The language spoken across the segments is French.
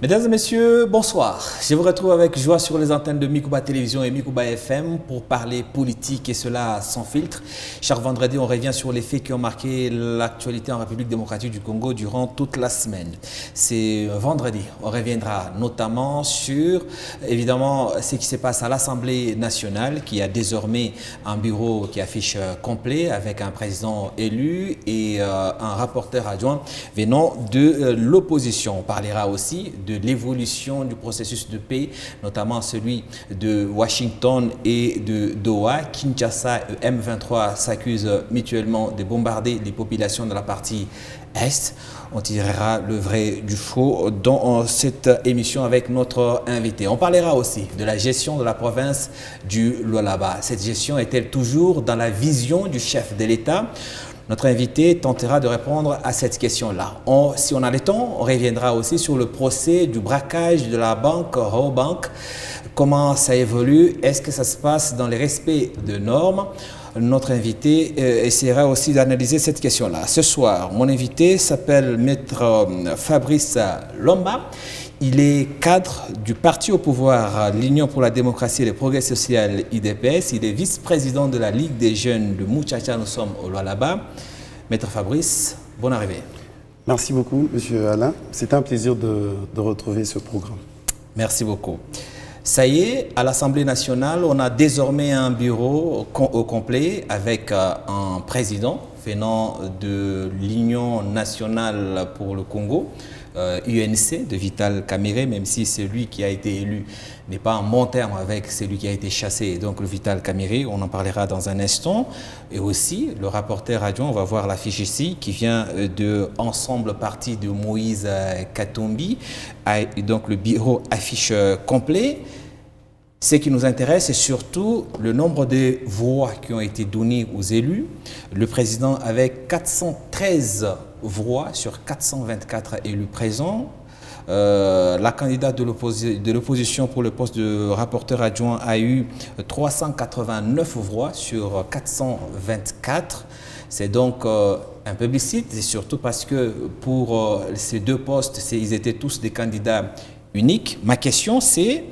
Mesdames et messieurs, bonsoir. Je vous retrouve avec joie sur les antennes de Mikuba Télévision et Mikuba FM pour parler politique et cela sans filtre. Chaque vendredi, on revient sur les faits qui ont marqué l'actualité en République démocratique du Congo durant toute la semaine. C'est vendredi, on reviendra notamment sur, évidemment, ce qui se passe à l'Assemblée nationale qui a désormais un bureau qui affiche complet avec un président élu et un rapporteur adjoint venant de l'opposition. On parlera aussi de l'évolution du processus de paix, notamment celui de Washington et de Doha. Kinshasa et M23 s'accusent mutuellement de bombarder les populations de la partie Est. On tirera le vrai du faux dans cette émission avec notre invité. On parlera aussi de la gestion de la province du Lualaba. Cette gestion est-elle toujours dans la vision du chef de l'État ? Notre invité tentera de répondre à cette question-là. Si on a le temps, on reviendra aussi sur le procès du braquage de la banque Robank. Comment ça évolue? Est-ce que ça se passe dans le respect de normes? Notre invité essaiera aussi d'analyser cette question-là. Ce soir, mon invité s'appelle Maître Fabrice Lomba. Il est cadre du parti au pouvoir, l'Union pour la démocratie et le progrès social, IDPS. Il est vice-président de la Ligue des jeunes de Mouchacha. Nous sommes au Lualaba. Maître Fabrice, bonne arrivée. Merci beaucoup, Monsieur Alain. C'est un plaisir de retrouver ce programme. Merci beaucoup. Ça y est, à l'Assemblée nationale, on a désormais un bureau au complet avec un président venant de l'Union nationale pour le Congo, UNC, de Vital Kamerhe, même si celui qui a été élu n'est pas en bon terme avec celui qui a été chassé, donc le Vital Kamerhe, on en parlera dans un instant. Et aussi, le rapporteur adjoint, on va voir l'affiche ici, qui vient de Ensemble Parti de Moïse Katumbi, donc le bureau affiche complet. Ce qui nous intéresse, c'est surtout le nombre de voix qui ont été données aux élus. Le président avec 413 voix sur 424 élus présents. La candidate de l'opposition pour le poste de rapporteur adjoint a eu 389 voix sur 424. C'est donc un plébiscite, et surtout parce que pour ces deux postes, ils étaient tous des candidats uniques. Ma question, c'est...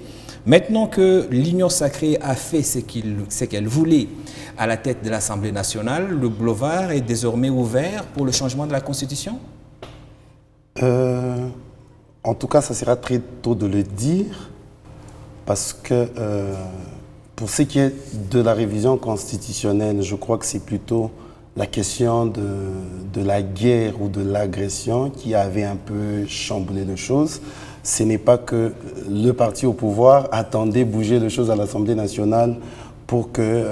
Maintenant que l'Union sacrée a fait ce qu'elle voulait à la tête de l'Assemblée nationale, le boulevard est désormais ouvert pour le changement de la Constitution? En tout cas, ça sera très tôt de le dire, parce que pour ce qui est de la révision constitutionnelle, je crois que c'est plutôt la question de la guerre ou de l'agression qui avait un peu chamboulé les choses. Ce n'est pas que le parti au pouvoir attendait bouger les choses à l'Assemblée nationale pour que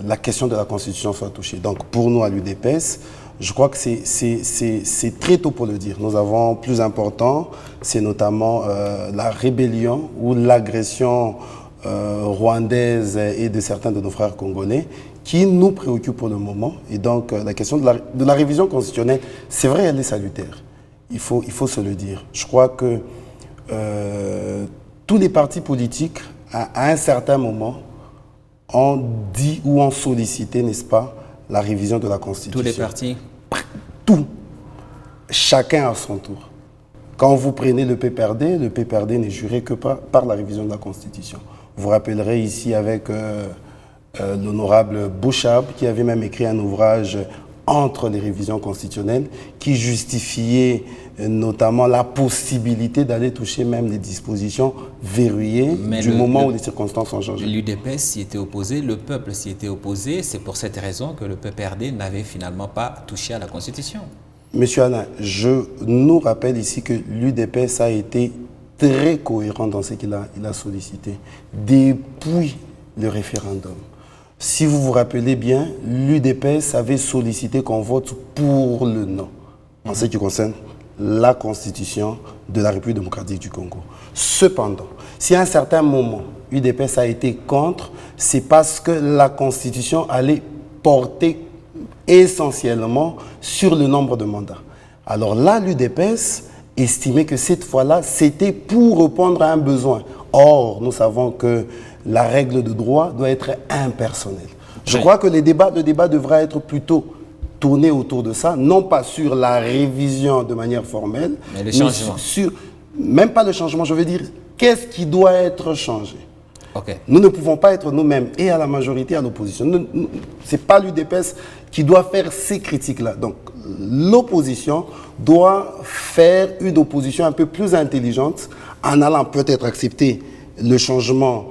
la question de la Constitution soit touchée. Donc pour nous à l'UDPS, je crois que c'est très tôt pour le dire. Nous avons plus important, c'est notamment la rébellion ou l'agression rwandaise et de certains de nos frères congolais qui nous préoccupe pour le moment. Et donc la question de la révision constitutionnelle, c'est vrai, elle est salutaire. Il faut se le dire. Je crois que tous les partis politiques, à un certain moment, ont dit ou ont sollicité, n'est-ce pas, la révision de la Constitution. Tous les partis? Tout. Chacun à son tour. Quand vous prenez le PPRD n'est juré que par la révision de la Constitution. Vous rappellerez ici avec l'honorable Bouchab, qui avait même écrit un ouvrage entre les révisions constitutionnelles, qui justifiait notamment la possibilité d'aller toucher même les dispositions verrouillées moment où les circonstances ont changé. L'UDPS s'y était opposé, le peuple s'y était opposé, c'est pour cette raison que le PPRD n'avait finalement pas touché à la Constitution. Monsieur Alain, je nous rappelle ici que l'UDPS a été très cohérent dans ce qu'il a sollicité depuis le référendum. Si vous vous rappelez bien, l'UDPS avait sollicité qu'on vote pour le non, en ce qui concerne la Constitution de la République démocratique du Congo. Cependant, si à un certain moment, l'UDPS a été contre, c'est parce que la Constitution allait porter essentiellement sur le nombre de mandats. Alors là, l'UDPS estimait que cette fois-là, c'était pour répondre à un besoin. Or, nous savons que la règle de droit doit être impersonnelle. Je crois que le débat devra être plutôt tourné autour de ça, non pas sur la révision de manière formelle, mais les changements. même pas le changement, je veux dire, qu'est-ce qui doit être changé? Ok. Nous ne pouvons pas être nous-mêmes et à la majorité, à l'opposition. Ce n'est pas l'UDPS qui doit faire ces critiques-là. Donc, l'opposition doit faire une opposition un peu plus intelligente en allant peut-être accepter le changement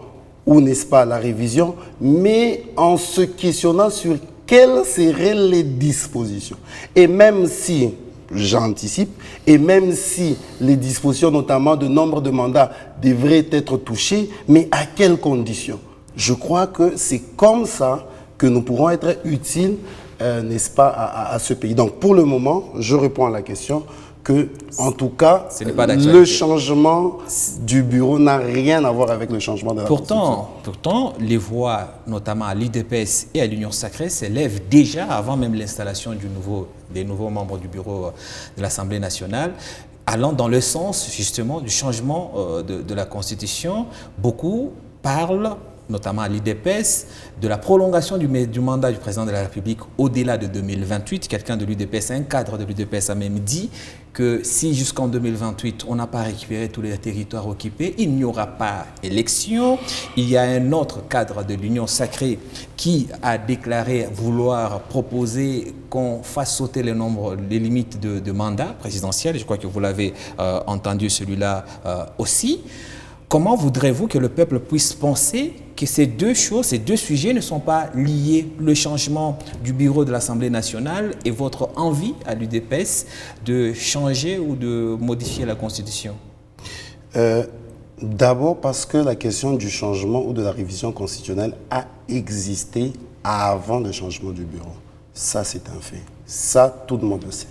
ou, n'est-ce pas, la révision, mais en se questionnant sur quelles seraient les dispositions. Et même si, j'anticipe, et même si les dispositions, notamment de nombre de mandats, devraient être touchées, mais à quelles conditions? Je crois que c'est comme ça que nous pourrons être utiles, n'est-ce pas, à ce pays. Donc, pour le moment, je réponds à la question que, en tout cas, le changement du bureau n'a rien à voir avec le changement de la Constitution. Pourtant, les voix, notamment à l'UDPS et à l'Union Sacrée, s'élèvent déjà avant même l'installation des nouveaux membres du bureau de l'Assemblée nationale, allant dans le sens justement du changement de la Constitution. Beaucoup parlent, notamment à l'UDPS, de la prolongation du mandat du président de la République au-delà de 2028. Quelqu'un de l'UDPS, un cadre de l'UDPS a même dit que si jusqu'en 2028, on n'a pas récupéré tous les territoires occupés, il n'y aura pas élection. Il y a un autre cadre de l'Union Sacrée qui a déclaré vouloir proposer qu'on fasse sauter les limites de mandat présidentiel. Je crois que vous l'avez entendu celui-là aussi. Comment voudrez-vous que le peuple puisse penser que ces deux choses, ces deux sujets ne sont pas liés, le changement du bureau de l'Assemblée nationale et votre envie à l'UDPS de changer ou de modifier la Constitution? D'abord parce que la question du changement ou de la révision constitutionnelle a existé avant le changement du bureau. Ça, c'est un fait. Ça, tout le monde le sait.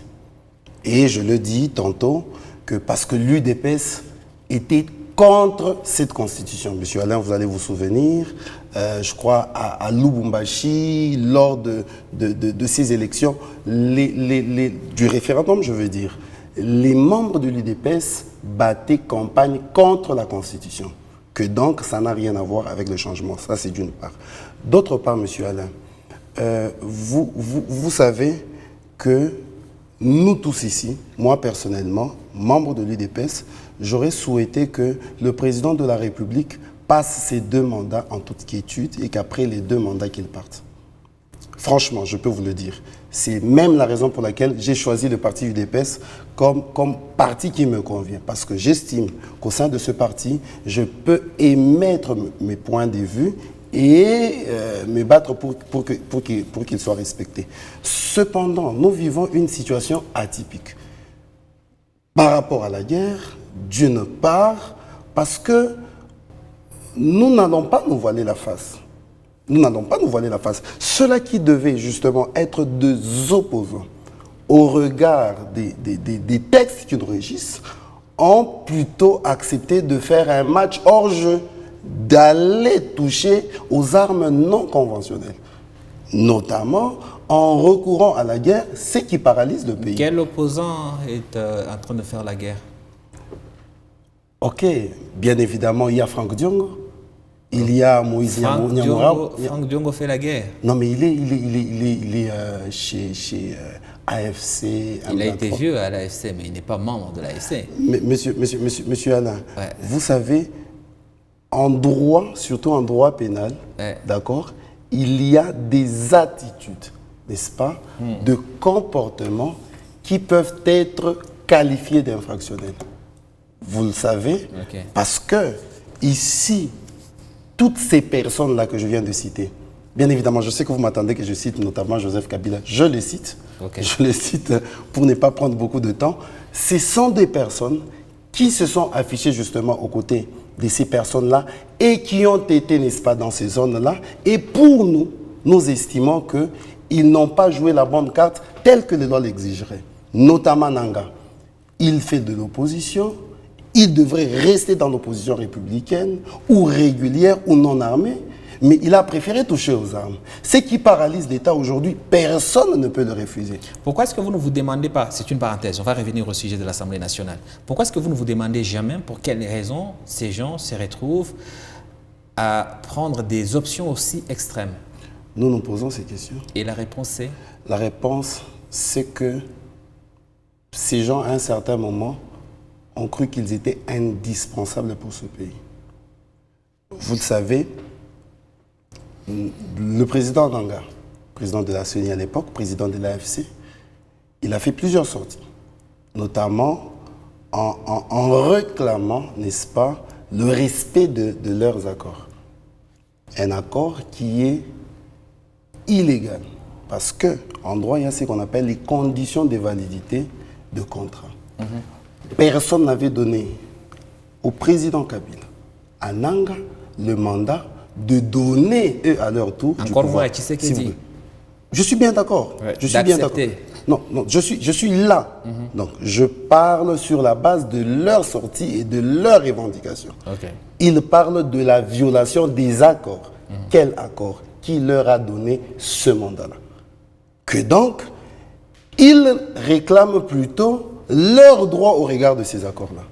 Et je le dis tantôt que parce que l'UDPS était contre cette constitution. Monsieur Alain, vous allez vous souvenir, je crois, à Lubumbashi, lors de ces élections, du référendum, je veux dire, les membres de l'UDPS battaient campagne contre la constitution. Que donc, ça n'a rien à voir avec le changement. Ça, c'est d'une part. D'autre part, monsieur Alain, vous savez que nous tous ici, moi personnellement, membre de l'UDPS, j'aurais souhaité que le président de la République passe ses 2 mandats en toute quiétude et qu'après les 2 mandats qu'il parte. Franchement, je peux vous le dire. C'est même la raison pour laquelle j'ai choisi le parti UDPS comme parti qui me convient. Parce que j'estime qu'au sein de ce parti, je peux émettre mes points de vue et me battre pour qu'il soit respecté. Cependant, nous vivons une situation atypique. Par rapport à la guerre, d'une part, parce que nous n'allons pas nous voiler la face. Nous n'allons pas nous voiler la face. Ceux-là qui devaient justement être des opposants au regard des textes qui nous régissent ont plutôt accepté de faire un match hors jeu, d'aller toucher aux armes non conventionnelles, notamment en recourant à la guerre, ce qui paralyse le pays. Quel opposant est en train de faire la guerre? Ok, bien évidemment, il y a Franck Diongo, il y a Moïse Nyamura. Franck Diongo fait la guerre. Non, mais il est chez AFC. Il a été vieux à l'AFC, mais il n'est pas membre de l'AFC. Monsieur Alain, ouais. Vous savez, en droit, surtout en droit pénal, ouais. D'accord, il y a des attitudes, n'est-ce pas, de comportements qui peuvent être qualifiés d'infractionnels. Vous le savez, okay. Parce que ici, toutes ces personnes-là que je viens de citer, bien évidemment, je sais que vous m'attendez que je cite notamment Joseph Kabila, je le cite, okay. Je le cite pour ne pas prendre beaucoup de temps. Ce sont des personnes qui se sont affichées justement aux côtés de ces personnes-là et qui ont été, n'est-ce pas, dans ces zones-là. Et pour nous, nous estimons qu'ils n'ont pas joué la bonne carte telle que les lois l'exigeraient. Notamment Nanga. Il fait de l'opposition. Il devrait rester dans l'opposition républicaine ou régulière ou non armée, mais il a préféré toucher aux armes. Ce qui paralyse l'État aujourd'hui, personne ne peut le refuser. Pourquoi est-ce que vous ne vous demandez pas, c'est une parenthèse, on va revenir au sujet de l'Assemblée nationale, pourquoi est-ce que vous ne vous demandez jamais pour quelles raisons ces gens se retrouvent à prendre des options aussi extrêmes? Nous nous posons ces questions. Et la réponse c'est? La réponse, c'est que ces gens, à un certain moment, ont cru qu'ils étaient indispensables pour ce pays. Vous le savez, le président Nanga, président de la CENI à l'époque, président de l'AFC, il a fait plusieurs sorties, notamment en réclamant, n'est-ce pas, le respect de leurs accords. Un accord qui est illégal, parce qu'en droit, il y a ce qu'on appelle les conditions de validité de contrat. Personne n'avait donné au président Kabila, à Nanga, le mandat de donner, eux, à leur tour, encore moi, tu sais qui dit. Je suis bien d'accord. Ouais, je suis bien d'accord. Non, je suis là. Donc, je parle sur la base de leur sortie et de leurs revendications. Ils parlent de la violation des accords. Quel accord? Qui leur a donné ce mandat-là? Que donc, ils réclament plutôt leurs droits au regard de ces accords-là,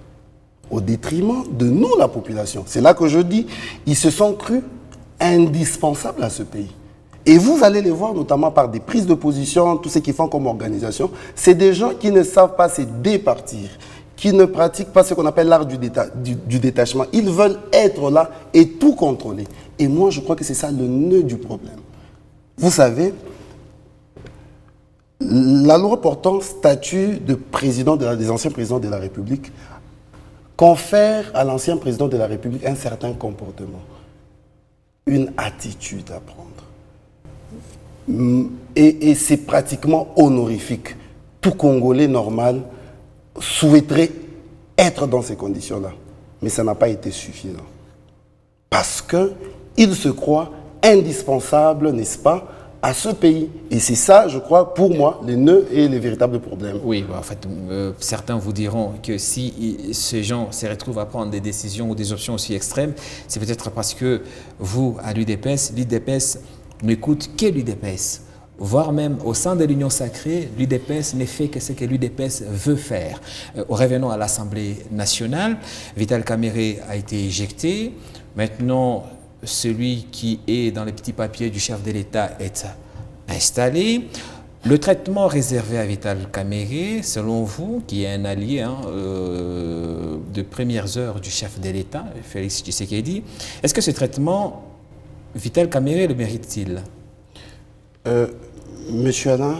au détriment de nous, la population. C'est là que je dis, ils se sont crus indispensables à ce pays. Et vous allez les voir notamment par des prises de position, tout ce qu'ils font comme organisation. C'est des gens qui ne savent pas se départir, qui ne pratiquent pas ce qu'on appelle l'art du détachement. Ils veulent être là et tout contrôler. Et moi, je crois que c'est ça le nœud du problème. Vous savez, la loi portant statut de président des anciens présidents de la République confère à l'ancien président de la République un certain comportement, une attitude à prendre. Et c'est pratiquement honorifique. Tout Congolais normal souhaiterait être dans ces conditions-là. Mais ça n'a pas été suffisant. Parce qu'il se croit indispensable, n'est-ce pas, à ce pays. Et c'est ça, je crois, pour moi, les nœuds et les véritables problèmes. Oui, en fait, certains vous diront que si ces gens se retrouvent à prendre des décisions ou des options aussi extrêmes, c'est peut-être parce que vous, à l'UDPS n'écoute que l'UDPS. Voire même au sein de l'Union sacrée, l'UDPS ne fait que ce que l'UDPS veut faire. Revenons à l'Assemblée nationale. Vital Kamerhe a été éjecté. Maintenant, celui qui est dans les petits papiers du chef de l'État est installé. Le traitement réservé à Vital Kamerhe, selon vous, qui est un allié de premières heures du chef de l'État, Félix Tshisekedi, est-ce que ce traitement, Vital Kamerhe le mérite-t-il? Monsieur Alain,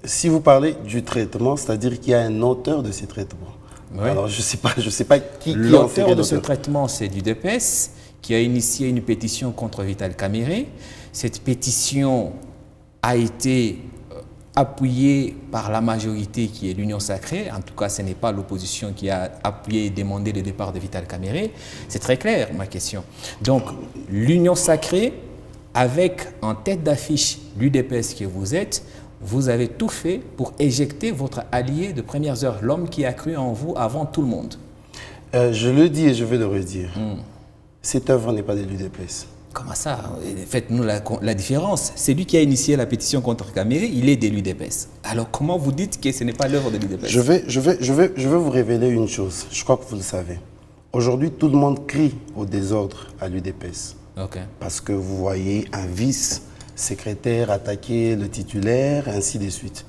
si vous parlez du traitement, c'est-à-dire qu'il y a un auteur de ces traitements. Oui. Alors, je ne sais pas qui l'auteur de ce traitement, c'est l'UDPS, qui a initié une pétition contre Vital Kamerhe. Cette pétition a été appuyée par la majorité qui est l'Union sacrée. En tout cas, ce n'est pas l'opposition qui a appuyé et demandé le départ de Vital Kamerhe. C'est très clair, ma question. Donc, l'Union sacrée, avec en tête d'affiche l'UDPS que vous êtes, vous avez tout fait pour éjecter votre allié de premières heures, l'homme qui a cru en vous avant tout le monde. Je le dis et je vais le redire. Cette œuvre n'est pas de l'UDPS. Comment ça? Faites-nous la différence. C'est lui qui a initié la pétition contre Kamerhe, il est de l'UDPS. Alors comment vous dites que ce n'est pas l'œuvre de l'UDPS? Je vais vous révéler une chose. Je crois que vous le savez. Aujourd'hui, tout le monde crie au désordre à l'UDPS. Parce que vous voyez un vice-secrétaire attaquer le titulaire, ainsi de suite.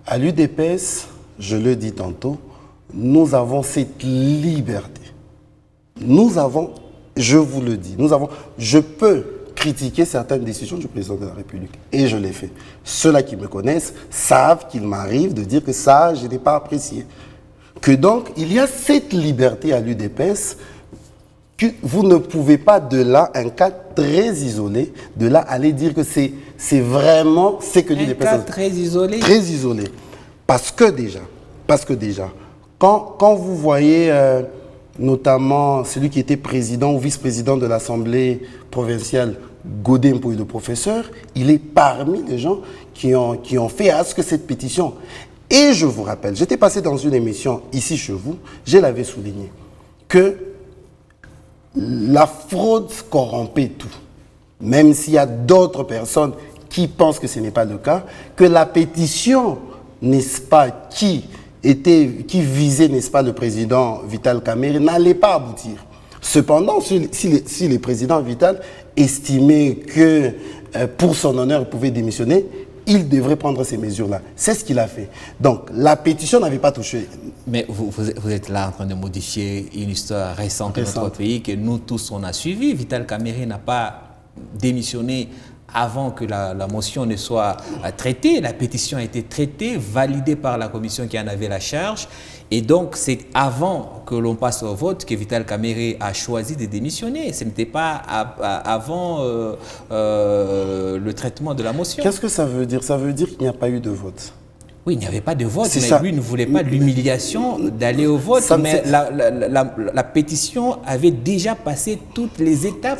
À l'UDPS, je le dis tantôt, nous avons cette liberté. Nous avons, je vous le dis, je peux critiquer certaines décisions du président de la République. Et je l'ai fait. Ceux-là qui me connaissent savent qu'il m'arrive de dire que ça, je n'ai pas apprécié. Que donc, il y a cette liberté à l'UDPS que vous ne pouvez pas de là, un cas très isolé, de là aller dire que c'est vraiment ce que l'UDPS... Un cas très isolé? Très isolé. Parce que déjà, quand vous voyez notamment celui qui était président ou vice-président de l'Assemblée provinciale, Godin Mpoui, le professeur, il est parmi les gens qui ont fait à ce que cette pétition... Et je vous rappelle, j'étais passé dans une émission ici chez vous, je l'avais souligné, que la fraude corrompait tout. Même s'il y a d'autres personnes qui pensent que ce n'est pas le cas, que la pétition, n'est-ce pas, qui visait, n'est-ce pas, le président Vital Kamerhe, n'allait pas aboutir. Cependant, si le président Vital estimait que pour son honneur, il pouvait démissionner, il devrait prendre ces mesures-là. C'est ce qu'il a fait. Donc, la pétition n'avait pas touché. Mais vous êtes là en train de modifier une histoire récente de notre pays que nous tous on a suivi. Vital Kamerhe n'a pas démissionné avant que la motion ne soit traitée. La pétition a été traitée, validée par la commission qui en avait la charge. Et donc, c'est avant que l'on passe au vote que Vital Kamerhe a choisi de démissionner. Ce n'était pas avant le traitement de la motion. Qu'est-ce que ça veut dire? Ça veut dire qu'il n'y a pas eu de vote. Oui, il n'y avait pas de vote, mais lui ne voulait pas l'humiliation d'aller au vote. Mais la pétition avait déjà passé toutes les étapes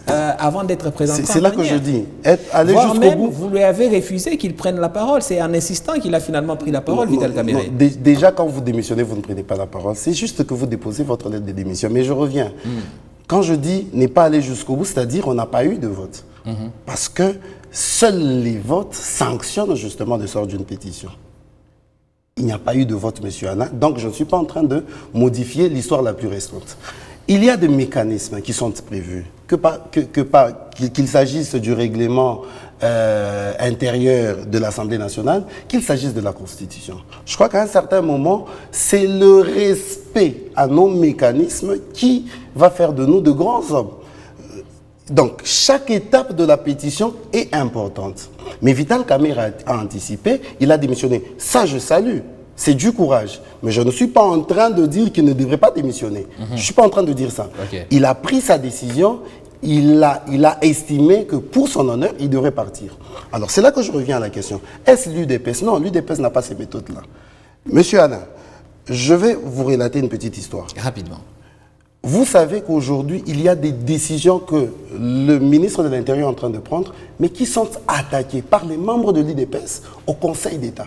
avant d'être présentée. C'est là que je dis, aller jusqu'au bout. Vous lui avez refusé qu'il prenne la parole. C'est en insistant qu'il a finalement pris la parole, Vital Kamerhe. Déjà, quand vous démissionnez, vous ne prenez pas la parole. C'est juste que vous déposez votre lettre de démission. Mais je reviens. Quand je dis n'est pas aller jusqu'au bout, c'est-à-dire on n'a pas eu de vote. Parce que seuls les votes sanctionnent justement le sort d'une pétition. Il n'y a pas eu de vote, M. Anna, donc je ne suis pas en train de modifier l'histoire la plus récente. Il y a des mécanismes qui sont prévus, qu'il s'agisse du règlement intérieur de l'Assemblée nationale, qu'il s'agisse de la Constitution. Je crois qu'à un certain moment, c'est le respect à nos mécanismes qui va faire de nous de grands hommes. Donc, chaque étape de la pétition est importante. Mais Vital Kamerhe a anticipé, il a démissionné. Ça, je salue. C'est du courage. Mais je ne suis pas en train de dire qu'il ne devrait pas démissionner. Je ne suis pas en train de dire ça. Il a pris sa décision, il a estimé que pour son honneur, il devrait partir. Alors, c'est là que je reviens à la question. Est-ce l'UDPS? Non, l'UDPS n'a pas ces méthodes-là. Monsieur Alain, je vais vous relater une petite histoire. Rapidement. Vous savez qu'aujourd'hui, il y a des décisions que le ministre de l'Intérieur est en train de prendre, mais qui sont attaquées par les membres de l'UDPS au Conseil d'État.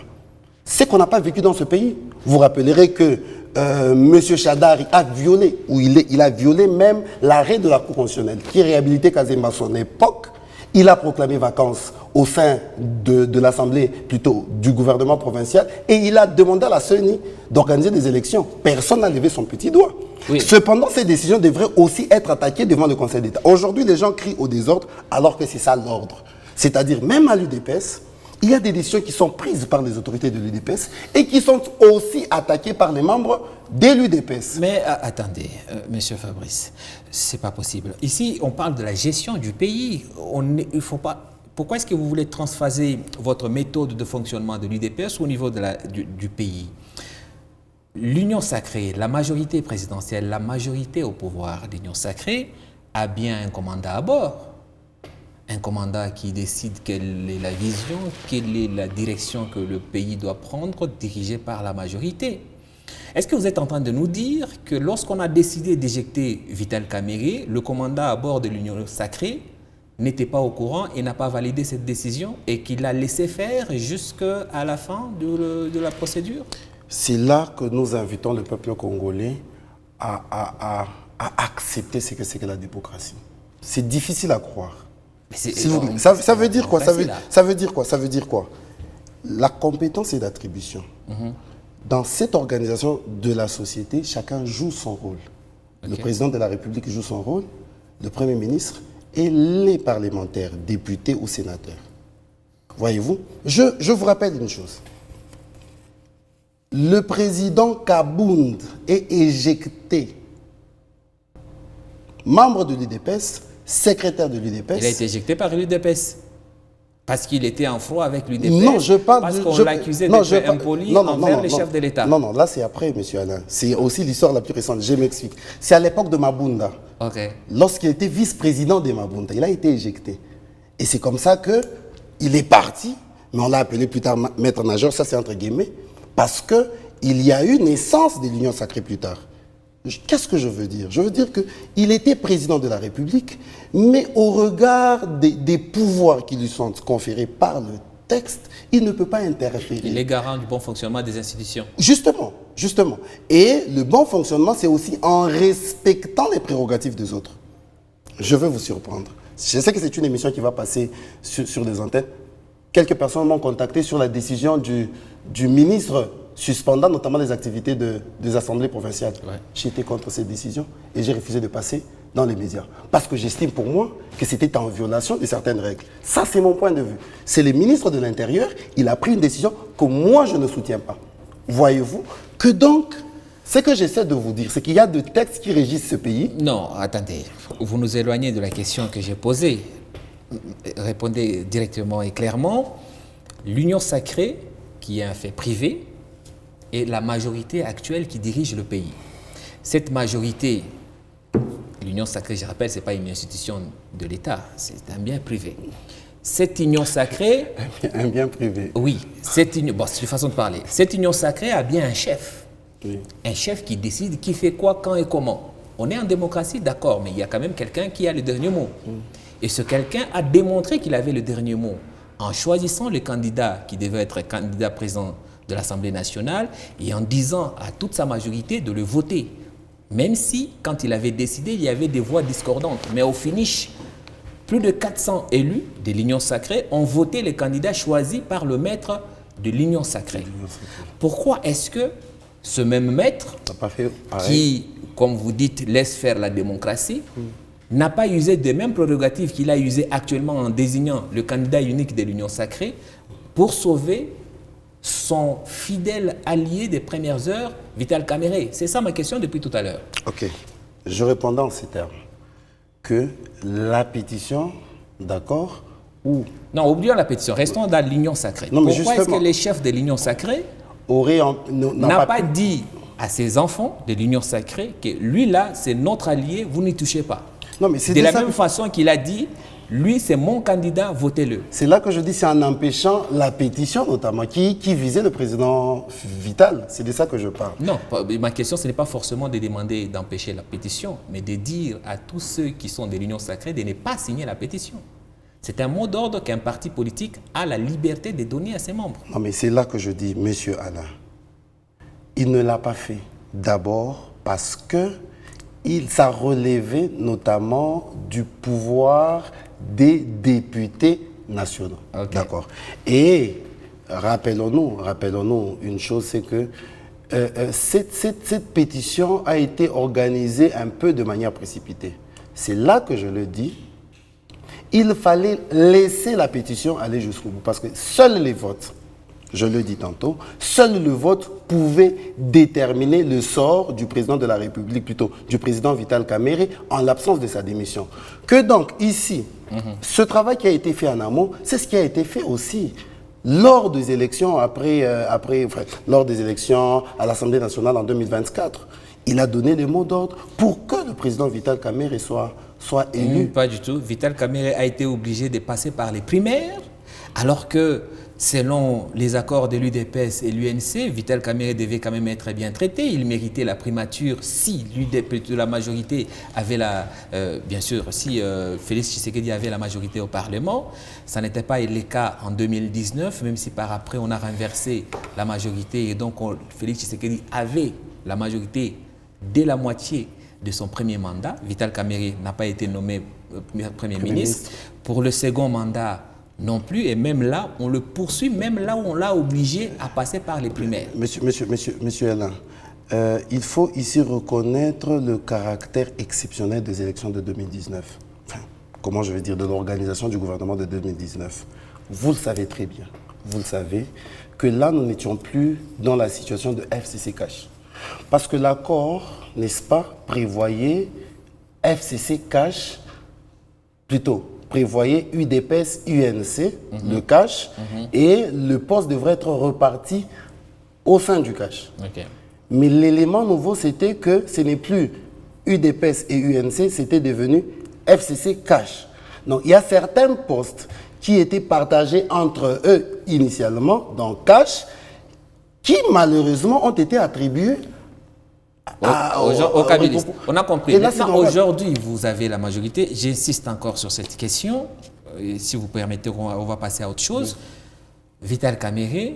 C'est qu'on n'a pas vécu dans ce pays. Vous rappellerez que M. Chadari a violé, ou il a violé même l'arrêt de la Cour constitutionnelle, qui réhabilitait quasiment son époque. Il a proclamé vacances au sein de l'Assemblée, plutôt du gouvernement provincial, et il a demandé à la CENI d'organiser des élections. Personne n'a levé son petit doigt. Oui. Cependant, ces décisions devraient aussi être attaquées devant le Conseil d'État. Aujourd'hui, les gens crient au désordre alors que c'est ça l'ordre. C'est-à-dire, même à l'UDPS, il y a des décisions qui sont prises par les autorités de l'UDPS et qui sont aussi attaquées par les membres de l'UDPS. Mais attendez, Monsieur Fabrice, c'est pas possible. Ici, on parle de la gestion du pays. Il faut pas... Pourquoi est-ce que vous voulez transphaser votre méthode de fonctionnement de l'UDPS au niveau du pays? L'Union sacrée, la majorité présidentielle, la majorité au pouvoir, l'Union sacrée a bien un commandant à bord. Un commandant qui décide quelle est la vision, quelle est la direction que le pays doit prendre, dirigée par la majorité. Est-ce que vous êtes en train de nous dire que lorsqu'on a décidé d'éjecter Vital Kamerhe, le commandant à bord de l'Union sacrée n'était pas au courant et n'a pas validé cette décision et qu'il l'a laissé faire jusqu'à la fin de la procédure? C'est là que nous invitons le peuple congolais à accepter ce que c'est que la démocratie. C'est difficile à croire. Ça veut dire quoi? Ça veut dire quoi? Ça veut dire quoi? La compétence est d'attribution. Dans cette organisation de la société, chacun joue son rôle. Le président de la République joue son rôle, le Premier ministre et les parlementaires, députés ou sénateurs. Voyez-vous? Je vous rappelle une chose. Le président Kabound est éjecté. Membre de l'UDPS, secrétaire de l'UDPS. Il a été éjecté par l'UDPS. Parce qu'il était en froid avec l'UDPS. Non, je parle parce qu'on l'accusait d'être impoli envers les chefs de l'État. Non, là c'est après, M. Alain. C'est aussi l'histoire la plus récente. Je m'explique. C'est à l'époque de Mabunda. Lorsqu'il était vice-président de Mabunda, il a été éjecté. Et c'est comme ça qu'il est parti, mais on l'a appelé plus tard maître nageur, ça c'est entre guillemets, parce qu'il y a eu naissance de l'Union sacrée plus tard. Qu'est-ce que je veux dire? Je veux dire qu'il était président de la République, mais au regard des pouvoirs qui lui sont conférés par le texte, il ne peut pas interférer. Il est garant du bon fonctionnement des institutions. Justement. Et le bon fonctionnement, c'est aussi en respectant les prérogatives des autres. Je veux vous surprendre. Je sais que c'est une émission qui va passer sur des antennes. Quelques personnes m'ont contacté sur la décision du ministre suspendant notamment les activités des assemblées provinciales. Ouais. J'ai été contre cette décision et j'ai refusé de passer dans les médias. Parce que j'estime pour moi que c'était en violation de certaines règles. Ça, c'est mon point de vue. C'est le ministre de l'Intérieur, il a pris une décision que moi, je ne soutiens pas. Voyez-vous que donc, ce que j'essaie de vous dire, c'est qu'il y a des textes qui régissent ce pays. Non, attendez, vous nous éloignez de la question que j'ai posée. Répondez directement et clairement. L'union sacrée, qui est un fait privé, est la majorité actuelle qui dirige le pays. Cette majorité, l'union sacrée, je rappelle, ce n'est pas une institution de l'État, c'est un bien privé. Cette union sacrée... Un bien privé. Oui, cette union, bon, c'est une façon de parler. Cette union sacrée a bien un chef. Oui. Un chef qui décide qui fait quoi, quand et comment. On est en démocratie, d'accord, mais il y a quand même quelqu'un qui a le dernier mot. Et ce quelqu'un a démontré qu'il avait le dernier mot en choisissant le candidat qui devait être candidat président de l'Assemblée nationale et en disant à toute sa majorité de le voter. Même si, quand il avait décidé, il y avait des voix discordantes. Mais au finish, plus de 400 élus de l'Union sacrée ont voté les candidats choisis par le maître de l'Union sacrée. Pourquoi est-ce que ce même maître, qui, comme vous dites, laisse faire la démocratie, n'a pas usé des mêmes prérogatives qu'il a usées actuellement en désignant le candidat unique de l'Union sacrée pour sauver son fidèle allié des premières heures, Vital Kamerhe? C'est ça ma question depuis tout à l'heure. Ok. Je réponds dans ces termes. Que la pétition, d'accord, ou... Non, oublions la pétition. Restons dans l'Union sacrée. Non, mais pourquoi est-ce que justement, les chefs de l'Union sacrée n'a pas dit à ses enfants de l'Union sacrée que lui là, c'est notre allié, vous n'y touchez pas? Non, mais c'est de la même façon qu'il a dit, lui c'est mon candidat, votez-le. C'est là que je dis, c'est en empêchant la pétition notamment, qui visait le président Vital. C'est de ça que je parle. Non, ma question ce n'est pas forcément de demander d'empêcher la pétition, mais de dire à tous ceux qui sont de l'Union sacrée de ne pas signer la pétition. C'est un mot d'ordre qu'un parti politique a la liberté de donner à ses membres. Non, mais c'est là que je dis, monsieur Alain, il ne l'a pas fait. D'abord parce que ça relevait notamment du pouvoir des députés nationaux. Okay. D'accord. Et rappelons-nous une chose, c'est que cette pétition a été organisée un peu de manière précipitée. C'est là que je le dis. Il fallait laisser la pétition aller jusqu'au bout parce que seuls les votes, je le dis tantôt, seul le vote pouvait déterminer le sort du président de la République, plutôt du président Vital Kamerhe, en l'absence de sa démission. Que donc ici, ce travail qui a été fait en amont, c'est ce qui a été fait aussi lors des élections lors des élections à l'Assemblée nationale en 2024. Il a donné les mots d'ordre pour que le président Vital Kamerhe soit élu. Pas du tout. Vital Kamerhe a été obligé de passer par les primaires, alors que selon les accords de l'UDPS et l'UNC, Vital Kamerhe devait quand même être bien traité. Il méritait la primature si la majorité avait bien sûr, si Félix Tshisekedi avait la majorité au Parlement. Ça n'était pas le cas en 2019, même si par après on a renversé la majorité et donc Félix Tshisekedi avait la majorité dès la moitié de son premier mandat. Vital Kamerhe n'a pas été nommé Premier ministre. Pour le second mandat, non plus, et même là, on le poursuit, même là où on l'a obligé à passer par les primaires. Monsieur Alain, il faut ici reconnaître le caractère exceptionnel des élections de 2019. Enfin, comment je vais dire, de l'organisation du gouvernement de 2019. Vous le savez très bien, vous le savez, que là, nous n'étions plus dans la situation de FCC Cash. Parce que l'accord, n'est-ce pas, prévoyait FCC Cash, prévoyait UDPS, UNC, le cash, et le poste devrait être reparti au sein du cash. Okay. Mais l'élément nouveau, c'était que ce n'est plus UDPS et UNC, c'était devenu FCC cash. Donc, il y a certains postes qui étaient partagés entre eux initialement dans cash, qui malheureusement ont été attribués au cabiliste. On a compris. Maintenant, aujourd'hui, vous avez la majorité. J'insiste encore sur cette question. Si vous permettez, on va passer à autre chose. Oui. Vital Kamerhe,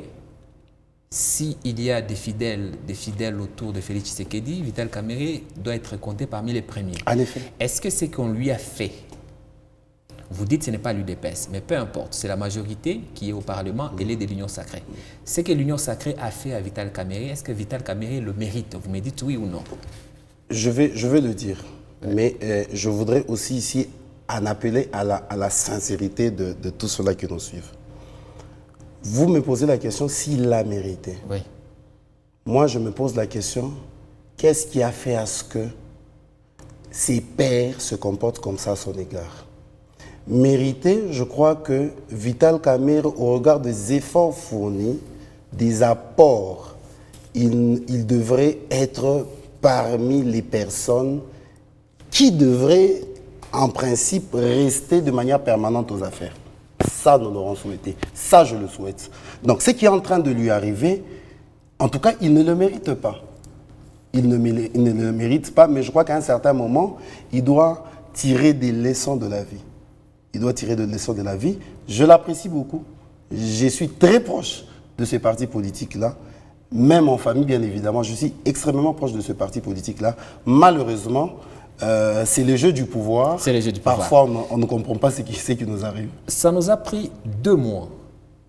s'il y a des fidèles autour de Félix Tshisekedi, Vital Kamerhe doit être compté parmi les premiers. En effet. Est-ce que ce qu'on lui a fait Vous dites que ce n'est pas l'UDPS, mais peu importe, c'est la majorité qui est au Parlement, elle est de l'Union sacrée. Ce que l'Union sacrée a fait à Vital Kamerhe, est-ce que Vital Kamerhe le mérite? Vous me dites oui ou non? Je vais le dire, mais je voudrais aussi ici en appeler à la sincérité de tous ceux-là qui nous suivent. Vous me posez la question s'il l'a mérité. Oui. Moi, je me pose la question, qu'est-ce qui a fait à ce que ses pairs se comportent comme ça à son égard? Mérité, je crois que Vital Kamerhe, au regard des efforts fournis, des apports, il devrait être parmi les personnes qui devraient, en principe, rester de manière permanente aux affaires. Ça, nous l'aurons souhaité. Ça, je le souhaite. Donc, ce qui est en train de lui arriver, en tout cas, il ne le mérite pas. Il ne le mérite pas, mais je crois qu'à un certain moment, il doit tirer des leçons de la vie. Il doit tirer des leçons de la vie. Je l'apprécie beaucoup. Je suis très proche de ce parti politique-là. Même en famille, bien évidemment, je suis extrêmement proche de ce parti politique-là. Malheureusement, c'est le jeu du pouvoir. C'est le jeu du pouvoir. Parfois, on ne comprend pas ce qui nous arrive. Ça nous a pris 2 mois.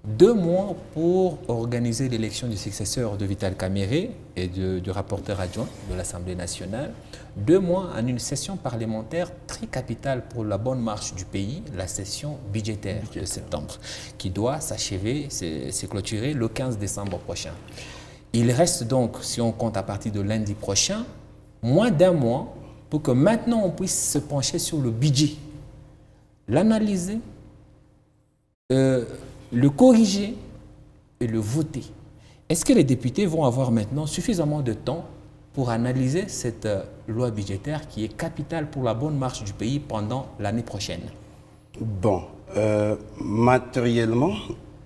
2 mois pour organiser l'élection du successeur de Vital Kamerhe et du rapporteur adjoint de l'Assemblée nationale. 2 mois en une session parlementaire très capitale pour la bonne marche du pays, la session budgétaire de septembre, qui doit s'achever, se clôturer le 15 décembre prochain. Il reste donc, si on compte à partir de lundi prochain, moins d'1 mois pour que maintenant on puisse se pencher sur le budget, l'analyser, le corriger et le voter. Est-ce que les députés vont avoir maintenant suffisamment de temps pour analyser cette loi budgétaire qui est capitale pour la bonne marche du pays pendant l'année prochaine? Bon, matériellement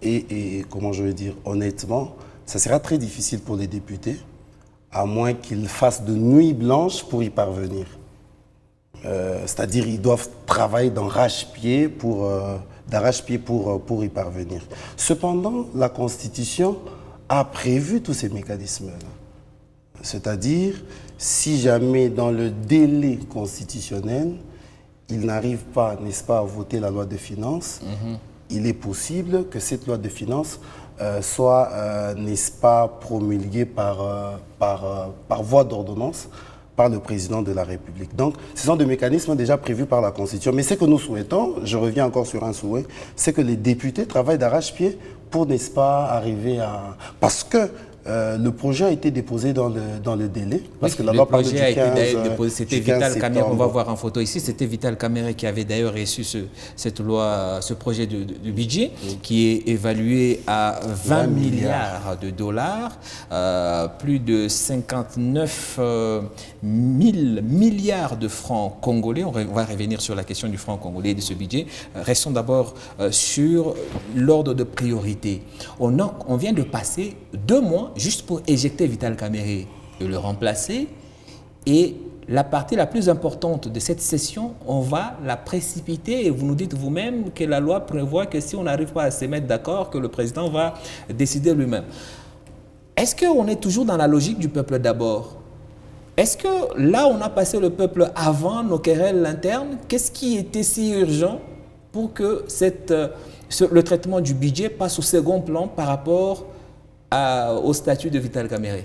et comment je vais dire honnêtement, ça sera très difficile pour les députés, à moins qu'ils fassent de nuit blanche pour y parvenir. C'est-à-dire ils doivent travailler d'arrache-pied pour y parvenir. Cependant, la Constitution a prévu tous ces mécanismes-là. C'est-à-dire, si jamais dans le délai constitutionnel, il n'arrive pas, n'est-ce pas, à voter la loi de finances, il est possible que cette loi de finances soit, n'est-ce pas, promulguée par voie d'ordonnance par le président de la République. Donc, ce sont des mécanismes déjà prévus par la Constitution. Mais ce que nous souhaitons, je reviens encore sur un souhait, c'est que les députés travaillent d'arrache-pied pour, n'est-ce pas, arriver à... Parce que le projet a été déposé dans le délai. Parce que la loi parle du 15 septembre. Le projet a été déposé, c'était Vital Kamerhe, on va voir en photo ici, c'était Vital Kamerhe qui avait d'ailleurs reçu cette loi, ce projet de budget qui est évalué à 20 milliards de dollars, plus de 59 000 milliards de francs congolais. On va revenir sur la question du franc congolais et de ce budget. Restons d'abord sur l'ordre de priorité. On vient de passer 2 mois juste pour éjecter Vital Kamerhe et le remplacer. Et la partie la plus importante de cette session, on va la précipiter. Et vous nous dites vous-même que la loi prévoit que si on n'arrive pas à se mettre d'accord, que le président va décider lui-même. Est-ce qu'on est toujours dans la logique du peuple d'abord? Est-ce que là, on a passé le peuple avant nos querelles internes? Qu'est-ce qui était si urgent pour que le traitement du budget passe au second plan par rapport au statut de Vital Kamerhe?